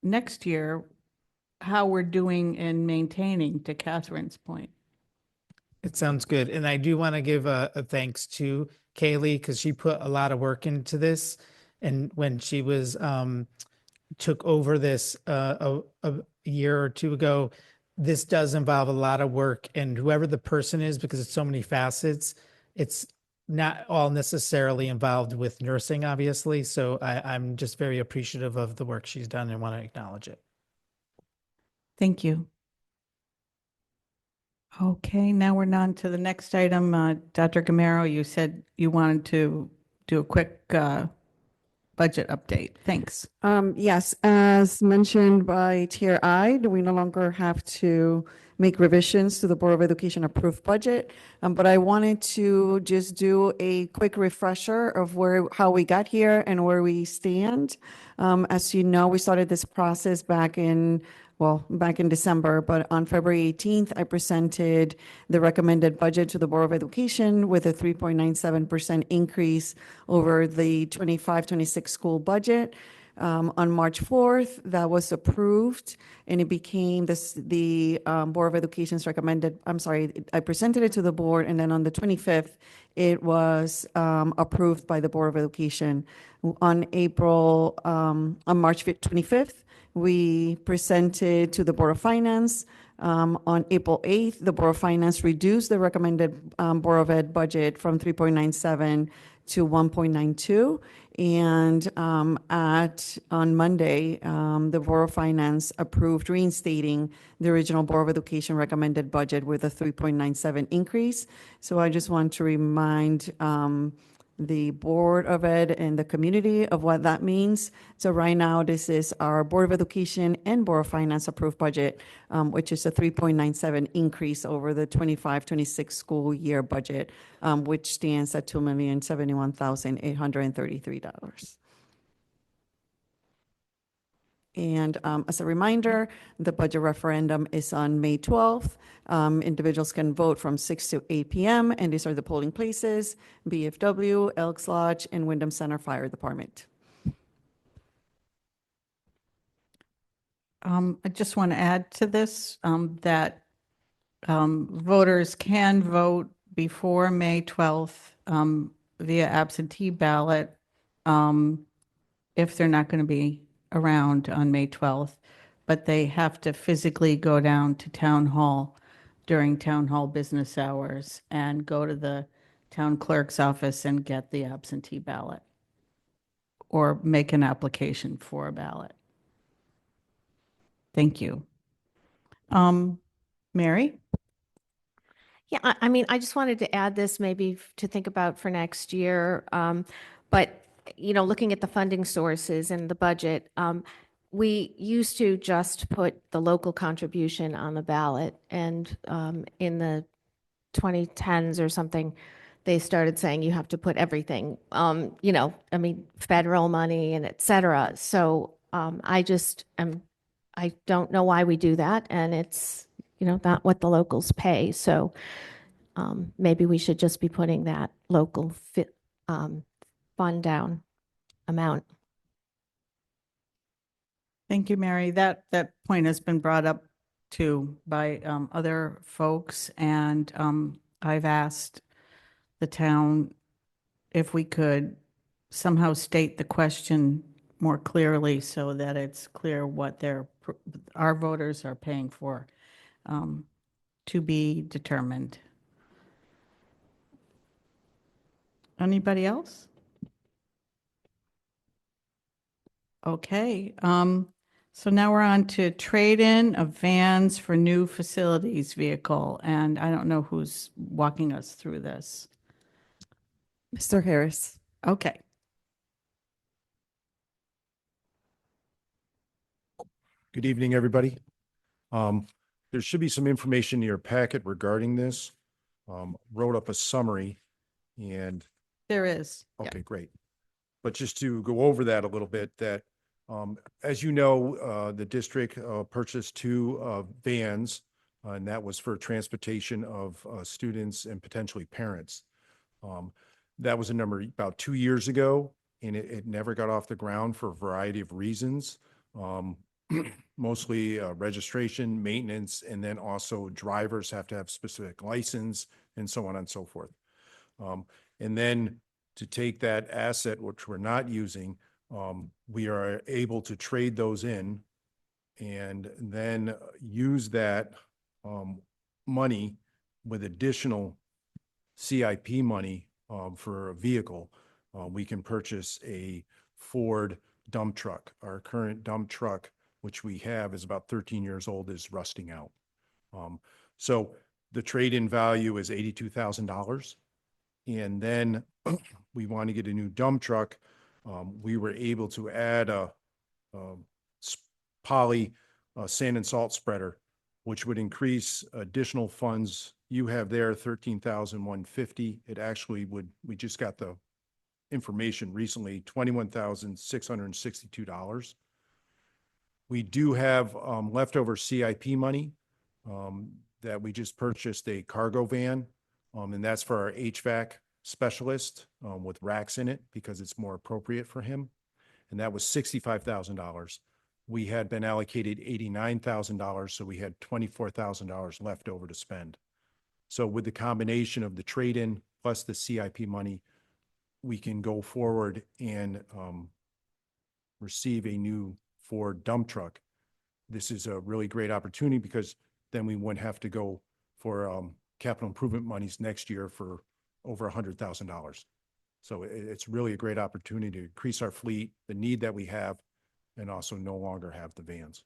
next year how we're doing in maintaining, to Catherine's point. It sounds good. And I do want to give a thanks to Kaylee because she put a lot of work into this. And when she was took over this a year or two ago, this does involve a lot of work. And whoever the person is, because it's so many facets, it's not all necessarily involved with nursing, obviously. So I'm just very appreciative of the work she's done and want to acknowledge it. Thank you. Okay, now we're on to the next item. Dr. Gamero, you said you wanted to do a quick budget update. Thanks. Yes, as mentioned by Tier I, we no longer have to make revisions to the Board of Education approved budget. But I wanted to just do a quick refresher of how we got here and where we stand. As you know, we started this process back in December, but on February 18th, I presented the recommended budget to the Board of Education with a 3.97% increase over the 25-26 school budget. On March 4th, that was approved, and it became the Board of Education's recommended, I presented it to the board, and then on the 25th, it was approved by the Board of Education. On March 25th, we presented to the Board of Finance. On April 8th, the Board of Finance reduced the recommended Board of Ed budget from 3.97 to 1.92. And on Monday, the Board of Finance approved reinstating the original Board of Education recommended budget with a 3.97 increase. So I just want to remind the Board of Ed and the community of what that means. So right now, this is our Board of Education and Board of Finance approved budget, which is a 3.97 increase over the 25-26 school year budget, which stands at $2,071,833. And as a reminder, the budget referendum is on May 12th. Individuals can vote from 6 to 8 p.m. And these are the polling places: BFW, Elks Lodge, and Windham Center Fire Department. I just want to add to this that voters can vote before May 12th via absentee ballot if they're not going to be around on May 12th, but they have to physically go down to town hall during town hall business hours and go to the town clerk's office and get the absentee ballot or make an application for a ballot. Thank you. Mary? Yeah, I just wanted to add this maybe to think about for next year. But, looking at the funding sources and the budget, we used to just put the local contribution on the ballot. And in the 2010s or something, they started saying you have to put everything, federal money and et cetera. So I don't know why we do that. And it's, not what the locals pay. So maybe we should just be putting that local fund down amount. Thank you, Mary. That point has been brought up too by other folks, and I've asked the town if we could somehow state the question more clearly so that it's clear what our voters are paying for, to be determined. Anybody else? Okay, so now we're on to trade-in of vans for new facilities vehicle, and I don't know who's walking us through this. Mr. Harris. Okay. Good evening, everybody. There should be some information in your packet regarding this. Wrote up a summary and. There is. Okay, great. But just to go over that a little bit, that, as you know, the district purchased 2 vans, and that was for transportation of students and potentially parents. That was a number about 2 years ago, and it never got off the ground for a variety of reasons. Mostly registration, maintenance, and then also drivers have to have specific license and so on and so forth. And then to take that asset, which we're not using, we are able to trade those in and then use that money with additional CIP money for a vehicle. We can purchase a Ford dump truck. Our current dump truck, which we have, is about 13 years old, is rusting out. So the trade-in value is $82,000. And then we want to get a new dump truck. We were able to add a poly sand and salt spreader, which would increase additional funds. You have there $13,150. It actually would, we just got the information recently, $21,662. We do have leftover CIP money that we just purchased a cargo van, and that's for our HVAC specialist with racks in it because it's more appropriate for him. And that was $65,000. We had been allocated $89,000, so we had $24,000 left over to spend. So with the combination of the trade-in plus the CIP money, we can go forward and receive a new Ford dump truck. This is a really great opportunity because then we wouldn't have to go for capital improvement monies next year for over $100,000. So it's really a great opportunity to increase our fleet, the need that we have, and also no longer have the vans.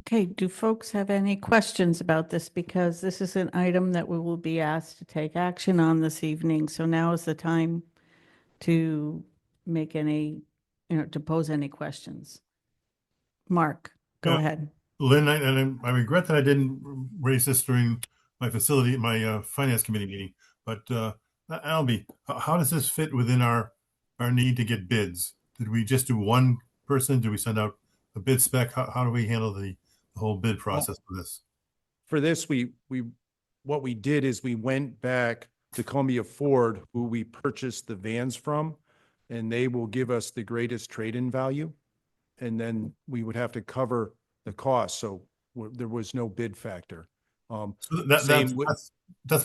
Okay, do folks have any questions about this? Because this is an item that we will be asked to take action on this evening. So now is the time to make any, to pose any questions. Mark, go ahead. Lynn, I regret that I didn't raise this during my finance committee meeting, but Albie, how does this fit within our need to get bids? Did we just do one person? Do we send out a bid spec? How do we handle the whole bid process for this? For this, what we did is we went back to Columbia Ford, who we purchased the vans from, and they will give us the greatest trade-in value. And then we would have to cover the cost. So there was no bid factor. So that's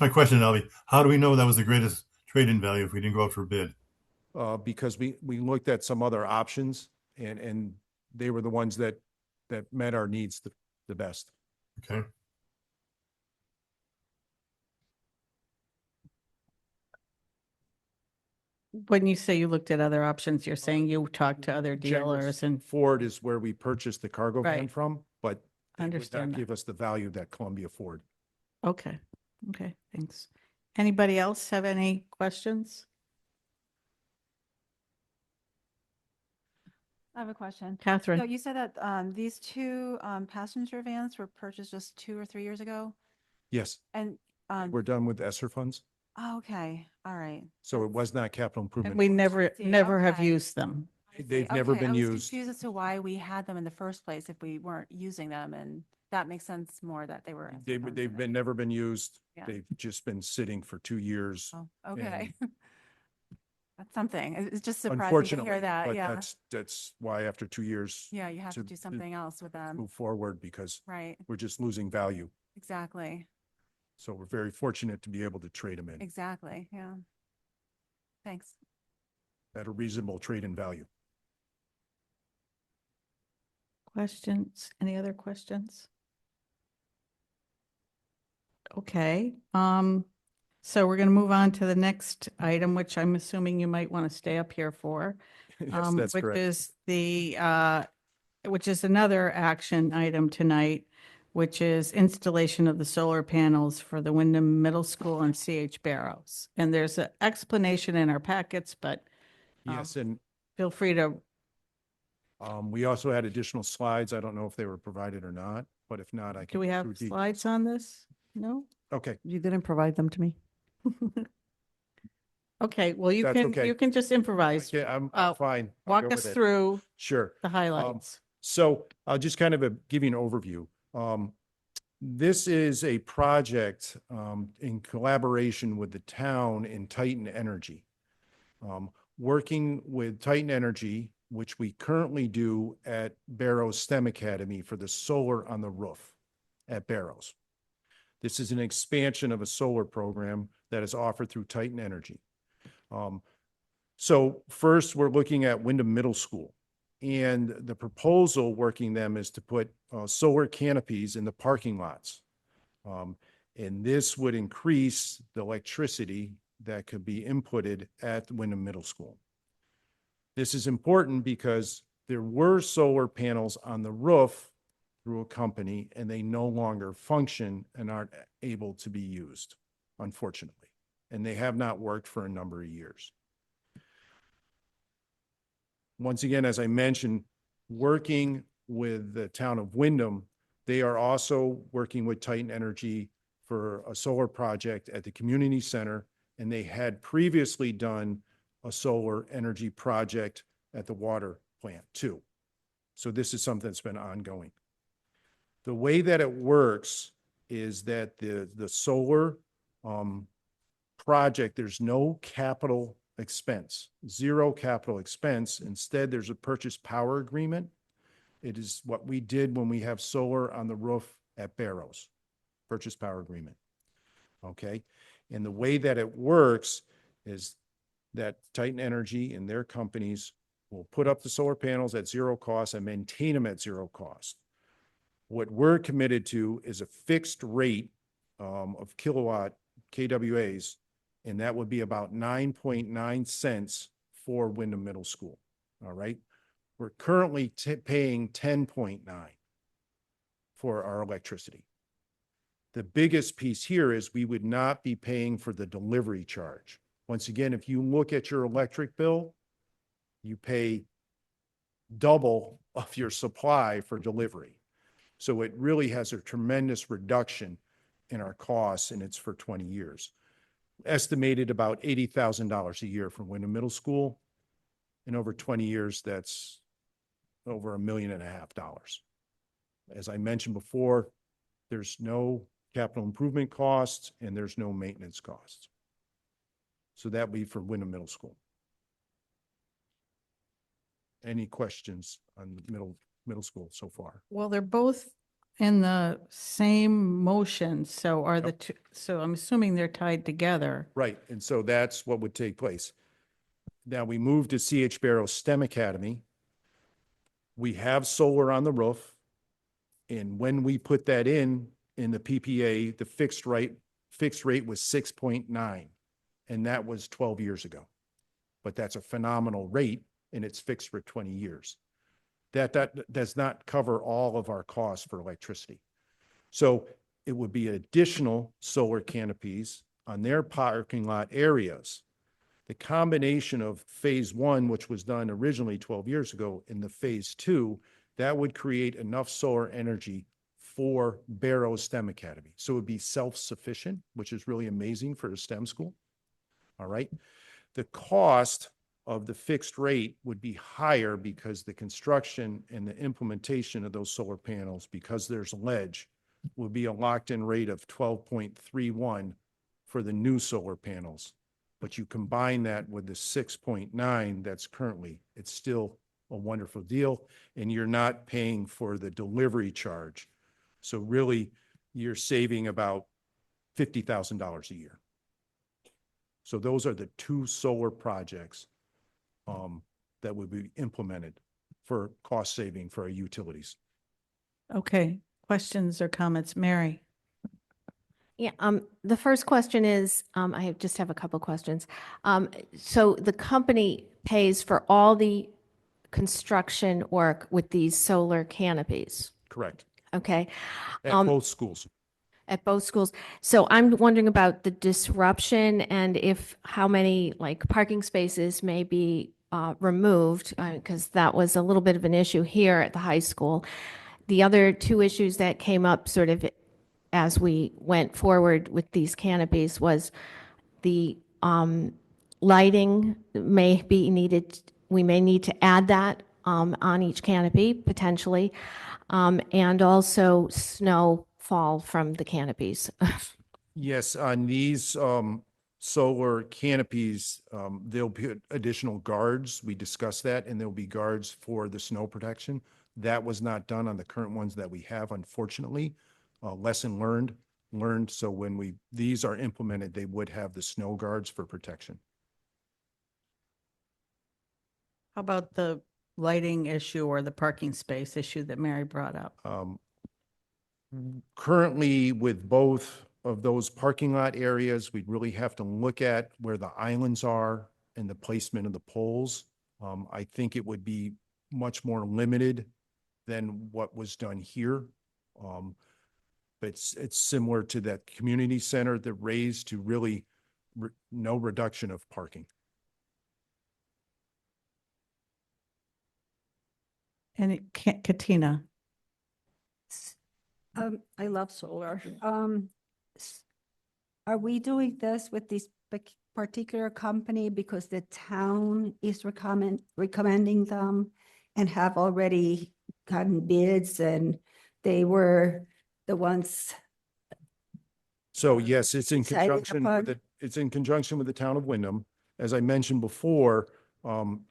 my question, Albie. How do we know that was the greatest trade-in value if we didn't go out for a bid? Because we looked at some other options and they were the ones that met our needs the best. Okay. When you say you looked at other options, you're saying you talked to other dealers and Ford is where we purchased the cargo van Right. from, but they would Understand not that. give us the value that Columbia Ford. Okay, okay, thanks. Anybody else have any questions? I have a question. So Catherine? you said that these 2 passenger vans were purchased just 2 or 3 years ago? Yes, And, we're done with ESSER funds. oh, okay, all right. So it was not capital improvement. We never see, have okay. used them. I see. They've never Okay, been I was used. confused as to why we had them in the first place if we weren't using them, and that makes sense more that they were. Never been used. Yeah. They've just been sitting for 2 years. Oh, okay. That's something. It's just surprising to Unfortunately, hear that. but Yeah. that's why after 2 years. Yeah, you have to do something else with them. Move forward because Right. we're just losing value. Exactly. So we're very fortunate to be able to trade them in Exactly. Yeah. Thanks. at a reasonable trade in value. Questions? Any other questions? Okay, so we're going to move on to the next item, which I'm assuming you might want to stay up here for. Yes, that's which correct. is which is another action item tonight, which is installation of the solar panels for the Windham Middle School and CH Barrows. And there's an explanation in our packets, but Yes, and feel free to, we also had additional slides. I don't know if they were provided or not, but if not, I can. do we go have through details. slides on this? No? Okay, You didn't provide them to me. Okay, well, you That's can, okay. you can just improvise. yeah, I'm Uh, fine. I'll Walk go us with it. through Sure. the highlights. So I'll just kind of give you an overview. This is a project in collaboration with the town and Titan Energy. Working with Titan Energy, which we currently do at Barrows STEM Academy for the solar on the roof at Barrows. This is an expansion of a solar program that is offered through Titan Energy. So first, we're looking at Windham Middle School. And the proposal working them is to put solar canopies in the parking lots. And this would increase the electricity that could be inputted at Windham Middle School. This is important because there were solar panels on the roof through a company and they no longer function and aren't able to be used, unfortunately. And they have not worked for a number of years. Once again, as I mentioned, working with the town of Windham, they are also working with Titan Energy for a solar project at the community center, and they had previously done a solar energy project at the water plant too. So this is something that's been ongoing. The way that it works is that the solar project, there's no capital expense, zero capital expense. Instead, there's a purchase power agreement. It is what we did when we have solar on the roof at Barrows, purchase power agreement. Okay. And the way that it works is that Titan Energy and their companies will put up the solar panels at zero cost and maintain them at zero cost. What we're committed to is a fixed rate of kilowatt KWAs, and that would be about 9.9 cents for Windham Middle School. All right. We're currently paying 10.9 for our electricity. The biggest piece here is we would not be paying for the delivery charge. Once again, if you look at your electric bill, you pay double of your supply for delivery. So it really has a tremendous reduction in our costs, and it's for 20 years. Estimated about $80,000 a year for Windham Middle School. And over 20 years, that's over $1.5 million. As I mentioned before, there's no capital improvement costs and there's no maintenance costs. So that would be for Windham Middle School. Any questions on middle school so far? Well, they're both in the same motion, so are the Yep. two, so I'm assuming they're tied together. Right, and so that's what would take place. Now we move to CH Barrows STEM Academy. We have solar on the roof. And when we put that in the PPA, the fixed rate was 6.9. And that was 12 years ago. But that's a phenomenal rate and it's fixed for 20 years. That does not cover all of our costs for electricity. So it would be additional solar canopies on their parking lot areas. The combination of phase one, which was done originally 12 years ago, and the phase two, that would create enough solar energy for Barrows STEM Academy. So it would be self-sufficient, which is really amazing for a STEM school. All right. The cost of the fixed rate would be higher because the construction and the implementation of those solar panels, because there's ledge, will be a locked-in rate of 12.31 for the new solar panels. But you combine that with the 6.9 that's currently, it's still a wonderful deal, and you're not paying for the delivery charge. So really, you're saving about $50,000 a year. So those are the two solar projects that would be implemented for cost saving for our utilities. Okay, questions or comments? Mary? Yeah, the first question is, I just have a couple questions. So the company pays for all the construction work with these solar canopies, Correct. okay? At both schools. At both schools. So I'm wondering about the disruption and if how many like parking spaces may be removed, because that was a little bit of an issue here at the high school. The other two issues that came up sort of as we went forward with these canopies was the lighting may be needed. We may need to add that on each canopy potentially, and also snowfall from the canopies. Yes, on these solar canopies, there'll be additional guards. We discussed that, and there'll be guards for the snow protection. That was not done on the current ones that we have, unfortunately. Lesson learned. So when these are implemented, they would have the snow guards for protection. How about the lighting issue or the parking space issue that Mary brought up? Currently, with both of those parking lot areas, we'd really have to look at where the islands are and the placement of the poles. I think it would be much more limited than what was done here. But it's similar to that community center that raised to really no reduction of parking. And Katina? I love solar. Are we doing this with this particular company because the town is recommending them and have already gotten bids and they were the ones? So yes, it's in Decided conjunction upon- with it's in conjunction with the town of Windham. As I mentioned before,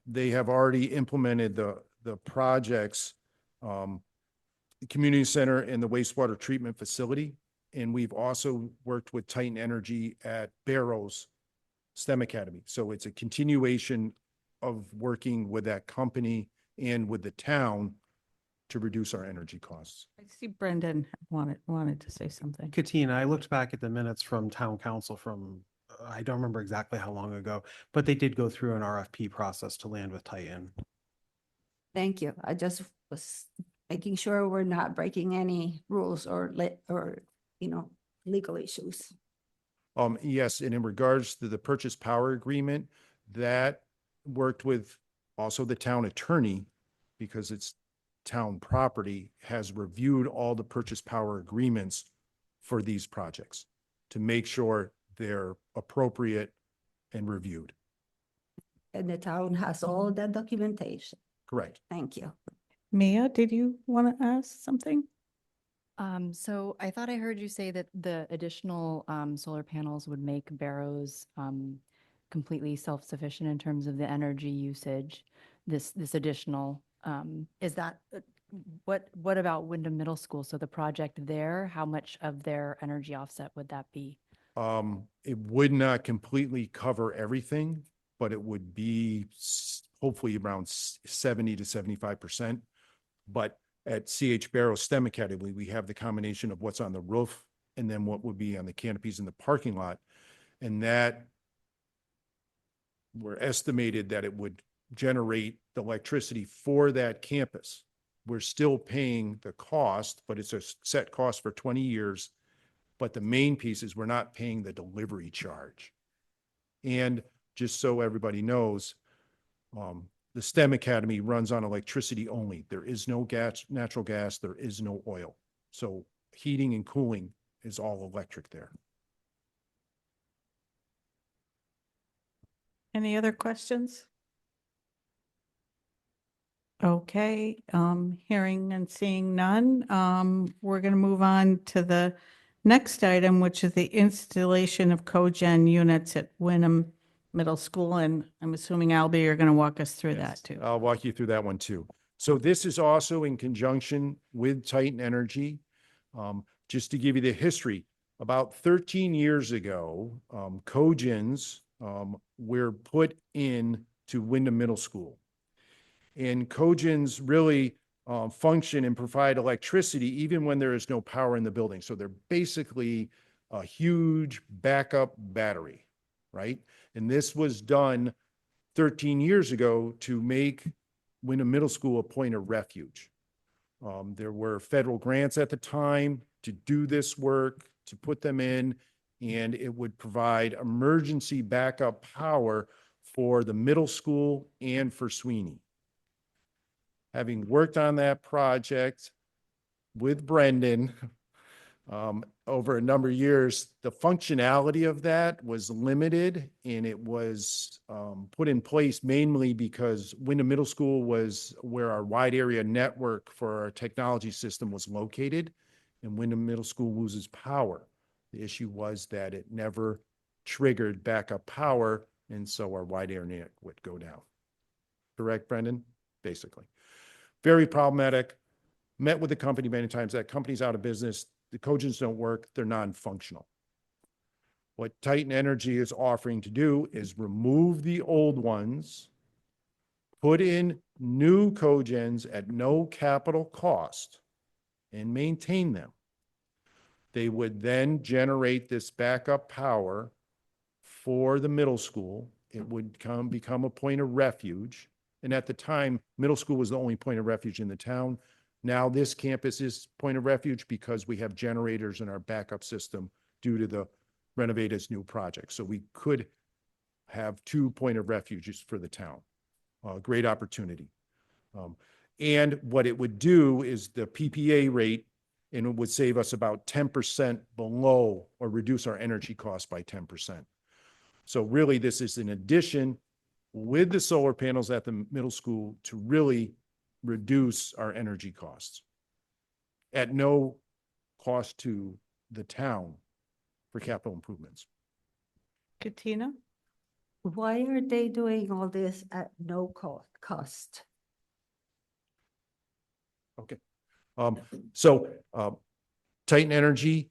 they have already implemented the projects, the community center and the wastewater treatment facility. And we've also worked with Titan Energy at Barrows STEM Academy. So it's a continuation of working with that company and with the town to reduce our energy costs. I see Brendan wanted to say something. Katina, I looked back at the minutes from town council from, I don't remember exactly how long ago, but they did go through an RFP process to land with Titan. Thank you. I just was making sure we're not breaking any rules or legal issues. Yes, and in regards to the purchase power agreement, that worked with also the town attorney, because it's town property, has reviewed all the purchase power agreements for these projects to make sure they're appropriate and reviewed. And the town has all that documentation. Correct. Thank you. Mia, did you want to ask something? So I thought I heard you say that the additional solar panels would make Barrows completely self-sufficient in terms of the energy usage. This additional, is that, what about Windham Middle School? So the project there, how much of their energy offset would that be? It would not completely cover everything, but it would be hopefully around 70 to 75%. But at CH Barrows STEM Academy, we have the combination of what's on the roof and then what would be on the canopies in the parking lot. And that we're estimated that it would generate the electricity for that campus. We're still paying the cost, but it's a set cost for 20 years. But the main piece is we're not paying the delivery charge. And just so everybody knows, the STEM Academy runs on electricity only. There is no gas, natural gas, there is no oil. So heating and cooling is all electric there. Any other questions? Okay, hearing and seeing none, we're going to move on to the next item, which is the installation of cogen units at Windham Middle School. And I'm assuming Albie, you're going to walk us through that too. I'll walk you through that one too. So this is also in conjunction with Titan Energy. Just to give you the history, about 13 years ago, cogens were put in to Windham Middle School. And cogens really function and provide electricity even when there is no power in the building. So they're basically a huge backup battery, right? And this was done 13 years ago to make Windham Middle School a point of refuge. There were federal grants at the time to do this work, to put them in, and it would provide emergency backup power for the middle school and for Sweeney. Having worked on that project with Brendan over a number of years, the functionality of that was limited, and it was put in place mainly because Windham Middle School was where our wide area network for our technology system was located, and Windham Middle School loses power. The issue was that it never triggered backup power, and so our wide area network would go down. Correct, Brendan? Basically. Very problematic. Met with the company many times. That company's out of business. The cogens don't work. They're non-functional. What Titan Energy is offering to do is remove the old ones, put in new cogens at no capital cost, and maintain them. They would then generate this backup power for the middle school. It would become a point of refuge. And at the time, middle school was the only point of refuge in the town. Now this campus is point of refuge because we have generators in our backup system due to the renovators' new project. So we could have 2 point of refuges for the town. Great opportunity. And what it would do is the PPA rate, and it would save us about 10% below or reduce our energy costs by 10%. So really this is an addition with the solar panels at the middle school to really reduce our energy costs at no cost to the town for capital improvements. Katina? Why are they doing all this at no cost? Okay. So Titan Energy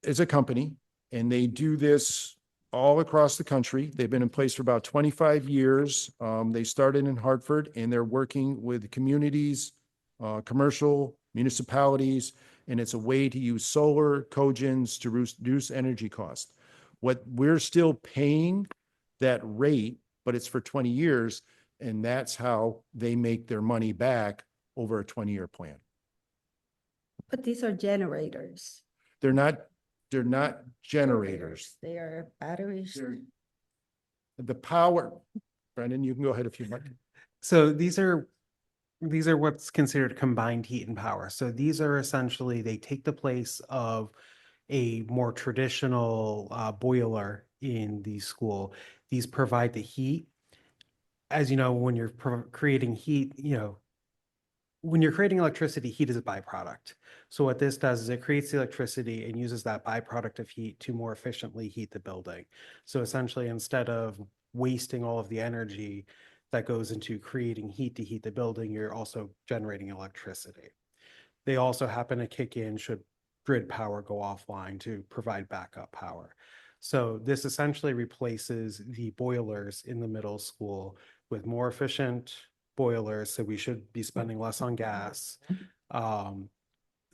is a company, and they do this all across the country. They've been in place for about 25 years. They started in Hartford, and they're working with communities, commercial, municipalities, and it's a way to use solar cogens to reduce energy costs. What we're still paying that rate, but it's for 20 years, and that's how they make their money back over a 20-year plan. But these are generators. They're not generators. They are batteries. The power, Brendan, you can go ahead if you'd like. So these are what's considered combined heat and power. So these are essentially, they take the place of a more traditional boiler in the school. These provide the heat. As you know, when you're creating heat, when you're creating electricity, heat is a byproduct. So what this does is it creates the electricity and uses that byproduct of heat to more efficiently heat the building. So essentially, instead of wasting all of the energy that goes into creating heat to heat the building, you're also generating electricity. They also happen to kick in should grid power go offline to provide backup power. So this essentially replaces the boilers in the middle school with more efficient boilers. So we should be spending less on gas.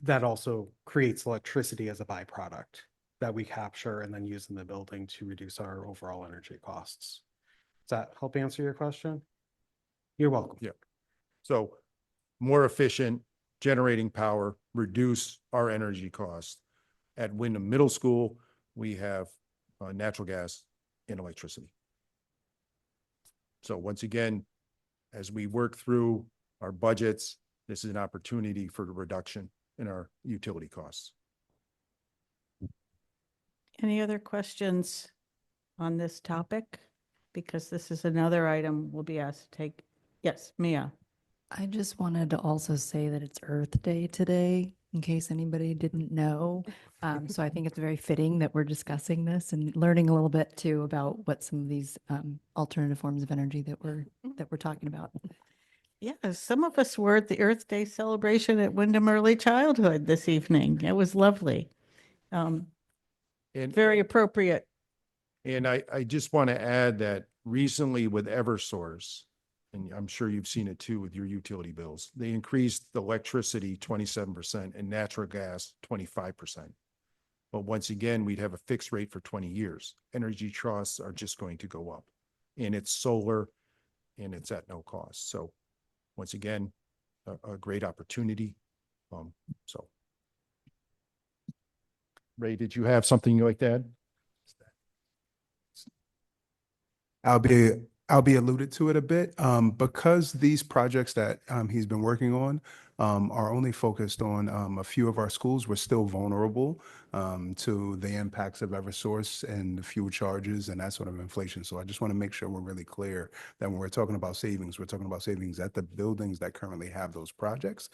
That also creates electricity as a byproduct that we capture and then use in the building to reduce our overall energy costs. Does that help answer your question? You're welcome. Yeah. So more efficient, generating power, reduce our energy costs. At Windham Middle School, we have natural gas and electricity. So once again, as we work through our budgets, this is an opportunity for the reduction in our utility costs. Any other questions on this topic? Because this is another item we'll be asked to take. Yes, Mia. I just wanted to also say that it's Earth Day today, in case anybody didn't know. So I think it's very fitting that we're discussing this and learning a little bit too about what some of these alternative forms of energy that we're talking about. Yeah, some of us were at the Earth Day celebration at Windham Early Childhood this evening. It was lovely. And, Very appropriate. and I just want to add that recently with Eversource, and I'm sure you've seen it too with your utility bills, they increased electricity 27% and natural gas 25%. But once again, we'd have a fixed rate for 20 years. Energy trusts are just going to go up. And it's solar and it's at no cost. So once again, a great opportunity. So Ray, did you have something like that? Albie alluded to it a bit, because these projects that he's been working on are only focused on a few of our schools. We're still vulnerable to the impacts of Eversource and the fuel charges and that sort of inflation. So I just want to make sure we're really clear that when we're talking about savings, we're talking about savings at the buildings that currently have those projects.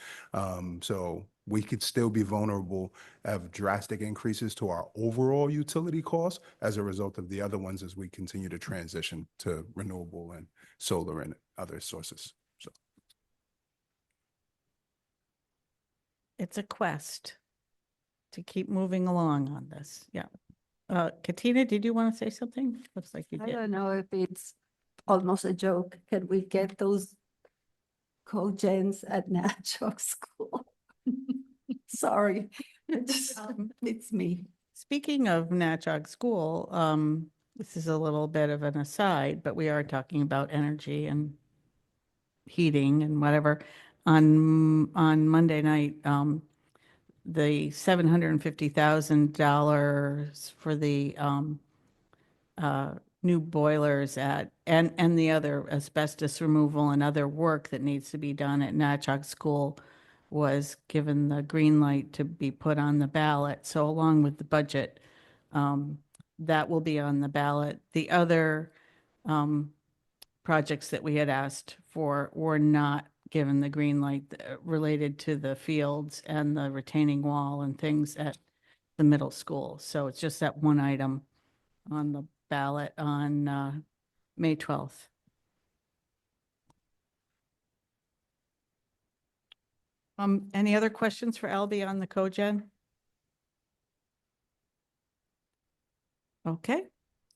So we could still be vulnerable of drastic increases to our overall utility costs as a result of the other ones as we continue to transition to renewable and solar and other sources. So It's a quest to keep moving along on this. Yeah. Katina, did you want to say something? Looks like you I did. don't know if it's almost a joke. Can we get those cogens at Natchog School? Sorry, it's me. Speaking of Natchog School, this is a little bit of an aside, but we are talking about energy and heating and whatever. On Monday night, the $750,000 for the new boilers and the other asbestos removal and other work that needs to be done at Natchog School was given the green light to be put on the ballot. So along with the budget, that will be on the ballot. The other projects that we had asked for were not given the green light related to the fields and the retaining wall and things at the middle school. So it's just that one item on the ballot on May 12th. Any other questions for Albie on the cogen? Okay,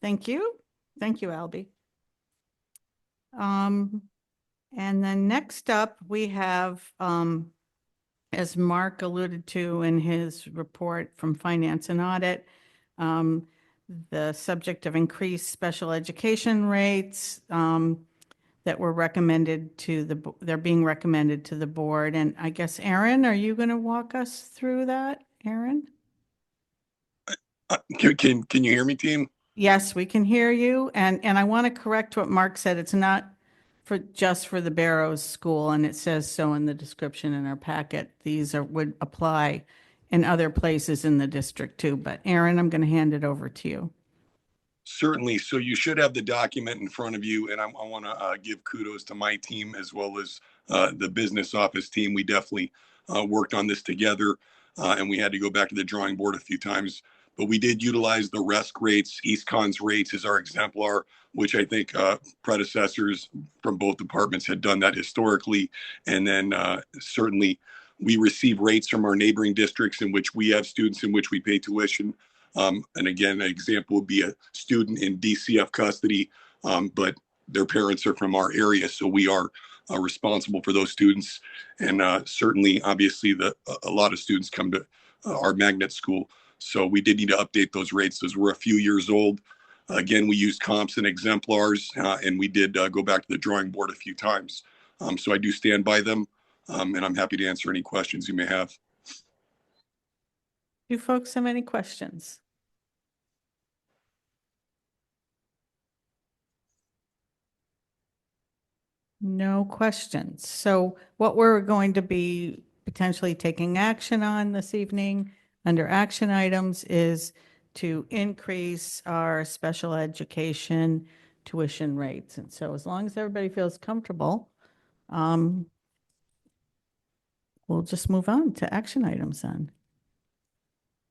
thank you. Thank you, Albie. And then next up, we have, as Mark alluded to in his report from Finance and Audit, the subject of increased special education rates that were recommended to they're being recommended to the board. And I guess, Aaron, are you going to walk us through that, Aaron? Can you hear me, team? Yes, we can hear you. And I want to correct what Mark said. It's not just for the Barrows School, and it says so in the description in our packet. These would apply in other places in the district too. But Aaron, I'm going to hand it over to you. Certainly. So you should have the document in front of you, and I want to give kudos to my team as well as the business office team. We definitely worked on this together, and we had to go back to the drawing board a few times. But we did utilize the RESC rates. EastCon's rates as our exemplar, which I think predecessors from both departments had done that historically. And then certainly we receive rates from our neighboring districts in which we have students in which we pay tuition. And again, an example would be a student in DCF custody, but their parents are from our area, so we are responsible for those students. And certainly, obviously, a lot of students come to our magnet school, so we did need to update those rates. Those were a few years old. Again, we used comps and exemplars, and we did go back to the drawing board a few times. So I do stand by them, and I'm happy to answer any questions you may have. Do folks have any questions? No questions. So what we're going to be potentially taking action on this evening under action items is to increase our special education tuition rates. And so as long as everybody feels comfortable, we'll just move on to action items then.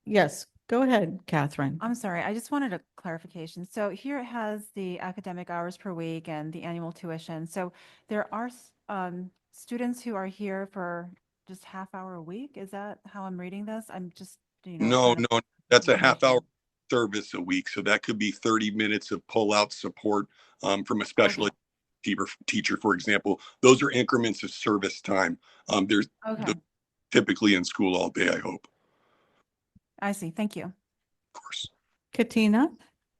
Yes, go ahead, Catherine. I'm sorry, I just wanted a clarification. So here it has the academic hours per week and the annual tuition. So there are students who are here for just half hour a week. Is that how I'm reading this? I'm just, No, kind of no, that's a half hour information. service a week. So that could be 30 minutes of pull-out support from a special Okay. teacher, for example. Those are increments of service time. There's Okay, typically in school all day, I hope, I see. Thank you. of course. Katina?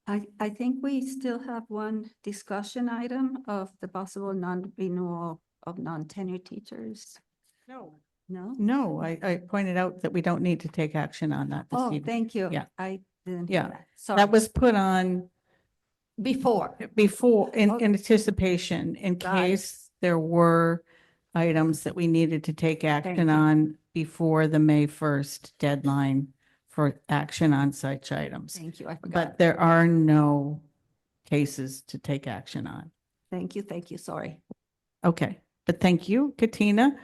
I think we still have one discussion item of the possible non-renewal of non-tenured teachers. No. No? No, I pointed out that we don't need to take action on that this Oh, evening. thank you. Yeah. I didn't Yeah. hear that. Sorry. That was put on Before. in Okay. anticipation, in Got it. case there were items that we needed to take action you. on before the May 1st deadline for action on such items. Thank you. I forgot. But there are no cases to take action on. Thank you. Thank you. Sorry. Okay, but thank you, Katina,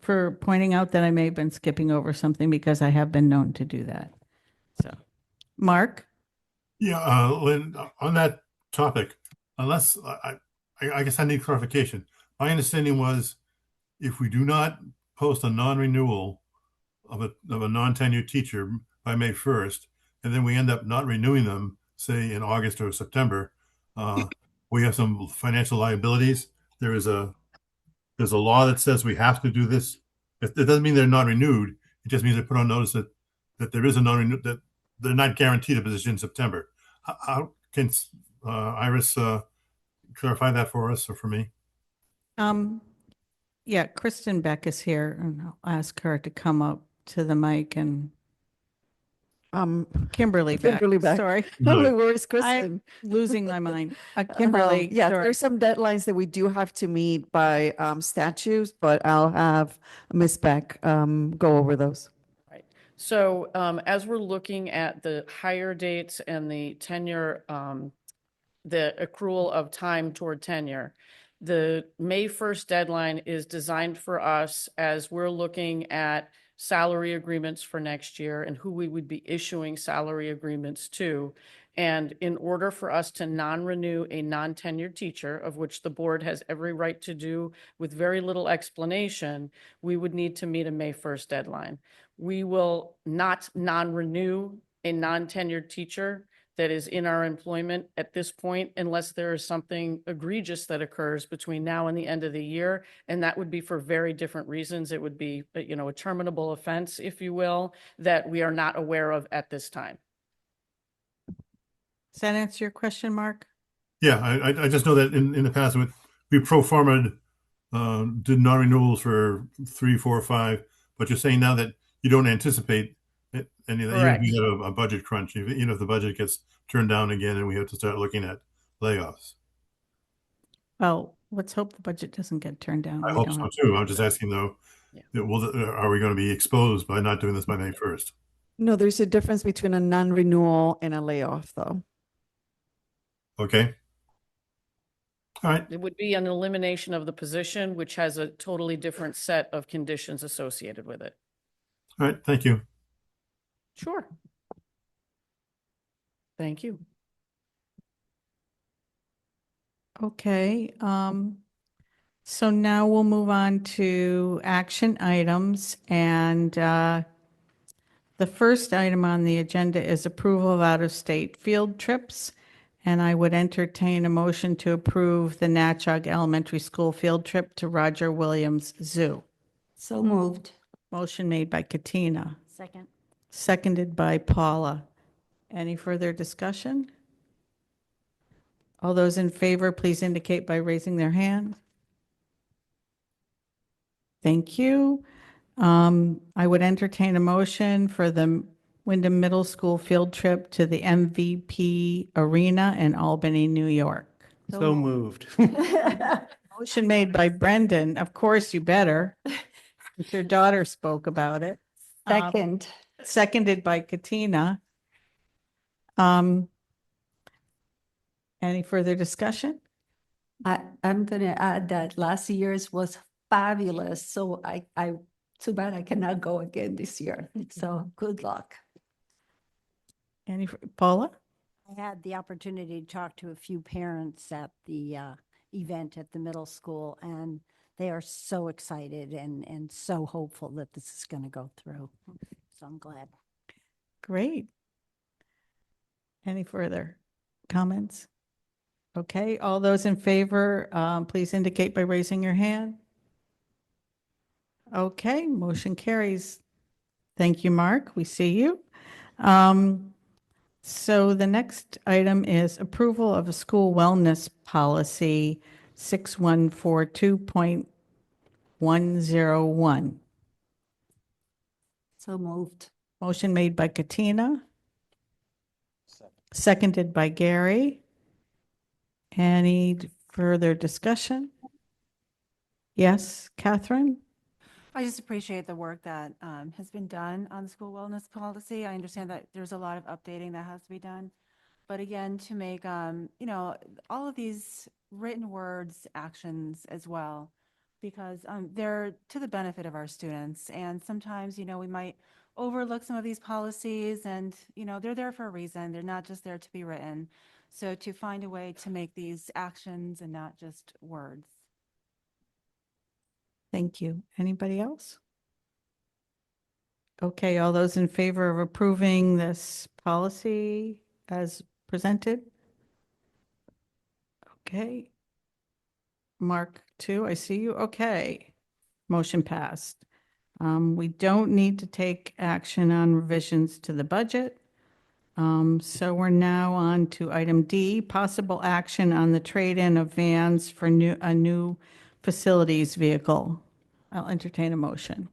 for pointing out that I may have been skipping over something because I have been known to do that. So, Mark? Yeah, Lynn, on that topic, unless I guess I need clarification. My understanding was if we do not post a non-renewal of a non-tenured teacher by May 1st, and then we end up not renewing them, say in August or September, we have some financial liabilities. There's a law that says we have to do this. It doesn't mean they're not renewed. It just means they put on notice that there is a non-renew, that they're not guaranteed a position in September. How can Iris clarify that for us or for me? Yeah, Kristen Beck is here, and I'll ask her to come up to the mic, and Kimberly Beck. Sorry. Where is I'm Kristen? losing my mind. Kimberly, Yeah, sorry. there's some deadlines that we do have to meet by statutes, but I'll have Ms. Beck go over those. Right. So as we're looking at the hire dates and the tenure, the accrual of time toward tenure, the May 1st deadline is designed for us as we're looking at salary agreements for next year and who we would be issuing salary agreements to. And in order for us to non-renew a non-tenured teacher, of which the board has every right to do with very little explanation, we would need to meet a May 1st deadline. We will not non-renew a non-tenured teacher that is in our employment at this point unless there is something egregious that occurs between now and the end of the year. And that would be for very different reasons. It would be, a terminable offense, if you will, that we are not aware of at this time. Does that answer your question, Mark? Yeah, I just know that in the past we pro forma did non-renewals for 3, 4, 5, but you're saying now that you don't anticipate any of that, even if we get a budget crunch, even if the budget gets turned down again and we have to start looking at layoffs. Well, let's hope the budget doesn't get turned down. I We hope don't so have- too. I'm just asking though, are we going to be exposed by not doing this by May 1st? No, there's a difference between a non-renewal and a layoff, though. Okay. All right. It would be an elimination of the position, which has a totally different set of conditions associated with it. All right. Thank you. Sure. Thank you. Okay, so now we'll move on to action items, and the first item on the agenda is approval of out-of-state field trips, and I would entertain a motion to approve the Natchog Elementary School field trip to Roger Williams Zoo. So moved. Motion made by Katina, Second. seconded by Paula. Any further discussion? All those in favor, please indicate by raising their hand. Thank you. I would entertain a motion for the Windham Middle School field trip to the MVP Arena in Albany, New York. So moved. Motion made by Brendan. Of course, you better. Your daughter spoke about it. Second. Seconded by Katina. Any further discussion? I'm going to add that last year's was fabulous. So I Too bad I cannot go again this year. So good luck. Paula? I had the opportunity to talk to a few parents at the event at the middle school, and they are so excited and so hopeful that this is going to go through. So I'm glad. Great. Any further comments? Okay, all those in favor, please indicate by raising your hand. Okay, motion carries. Thank you, Mark. We see you. So the next item is approval of a school wellness policy 6142.101. So moved. Motion made by Katina. Seconded by Gary. Any further discussion? Yes, Catherine? I just appreciate the work that has been done on the school wellness policy. I understand that there's a lot of updating that has to be done. But again, to make, all of these written words, actions as well, because they're to the benefit of our students. And sometimes, we might overlook some of these policies and, they're there for a reason. They're not just there to be written. So to find a way to make these actions and not just words. Thank you. Anybody else? Okay, all those in favor of approving this policy as presented? Okay. Mark, two, I see you. Okay. Motion passed. We don't need to take action on revisions to the budget. So we're now on to item D, possible action on the trade-in of vans for a new facilities vehicle. I'll entertain a motion.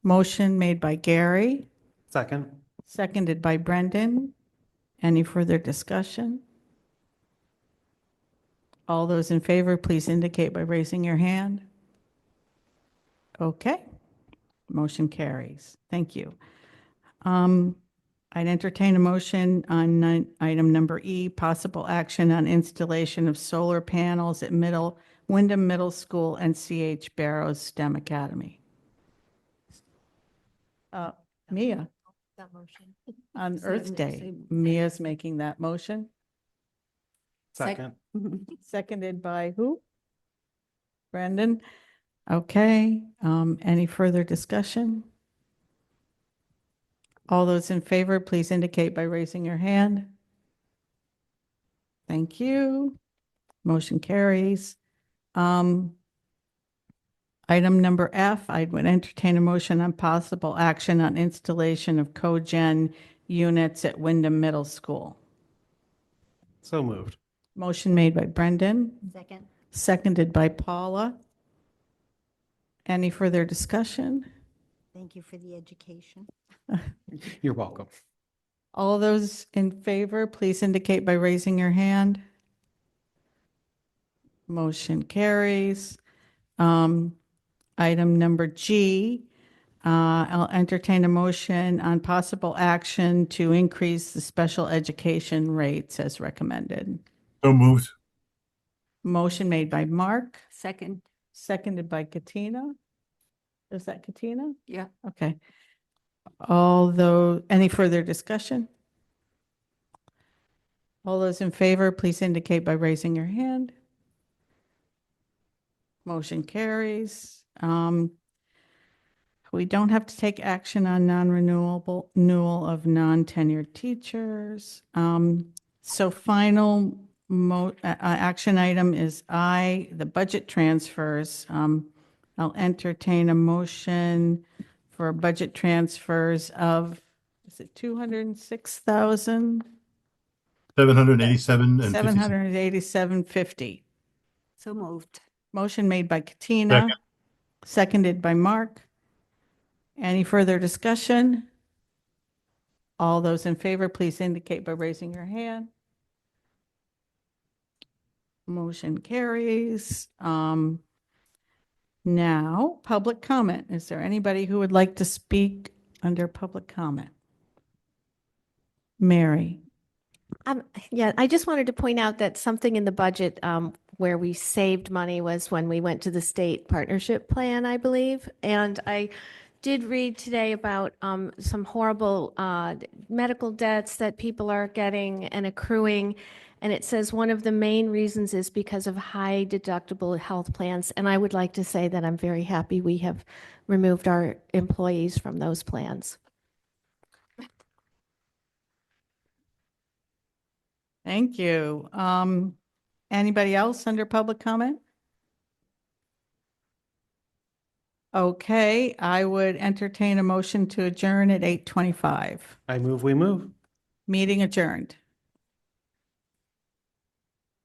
Motion made by Gary, Second. seconded by Brendan. Any further discussion? All those in favor, please indicate by raising your hand. Okay, motion carries. Thank you. I'd entertain a motion on item number E, possible action on installation of solar panels at Windham Middle School and C.H. Barrows STEM Academy. Mia, That motion. on Earth Day, same. Mia's making that motion. Second. Seconded by who? Brendan? Okay, any further discussion? All those in favor, please indicate by raising your hand. Thank you. Motion carries. Item number F, I would entertain a motion on possible action on installation of cogen units at Windham Middle School. So moved. Motion made by Brendan, Second. seconded by Paula. Any further discussion? Thank you for the education. You're welcome. All those in favor, please indicate by raising your hand. Motion carries. Item number G, I'll entertain a motion on possible action to increase the special education rates as recommended. So moved. Motion made by Mark, Second. seconded by Katina. Is that Katina? Yeah. Okay. Although, any further discussion? All those in favor, please indicate by raising your hand. Motion carries. We don't have to take action on renewal of non-tenured teachers. So final action item is I, the budget transfers. I'll entertain a motion for budget transfers of, is it 206,000? 787 and 50. 787.50. So moved. Motion made by Katina, seconded by Mark. Any further discussion? All those in favor, please indicate by raising your hand. Motion carries. Now, public comment. Is there anybody who would like to speak under public comment? Mary. Yeah, I just wanted to point out that something in the budget where we saved money was when we went to the state partnership plan, I believe. And I did read today about some horrible medical debts that people are getting and accruing. And it says one of the main reasons is because of high deductible health plans. And I would like to say that I'm very happy we have removed our employees from those plans. Thank you. Anybody else under public comment? Okay, I would entertain a motion to adjourn at 8:25. I move, we move. Meeting adjourned.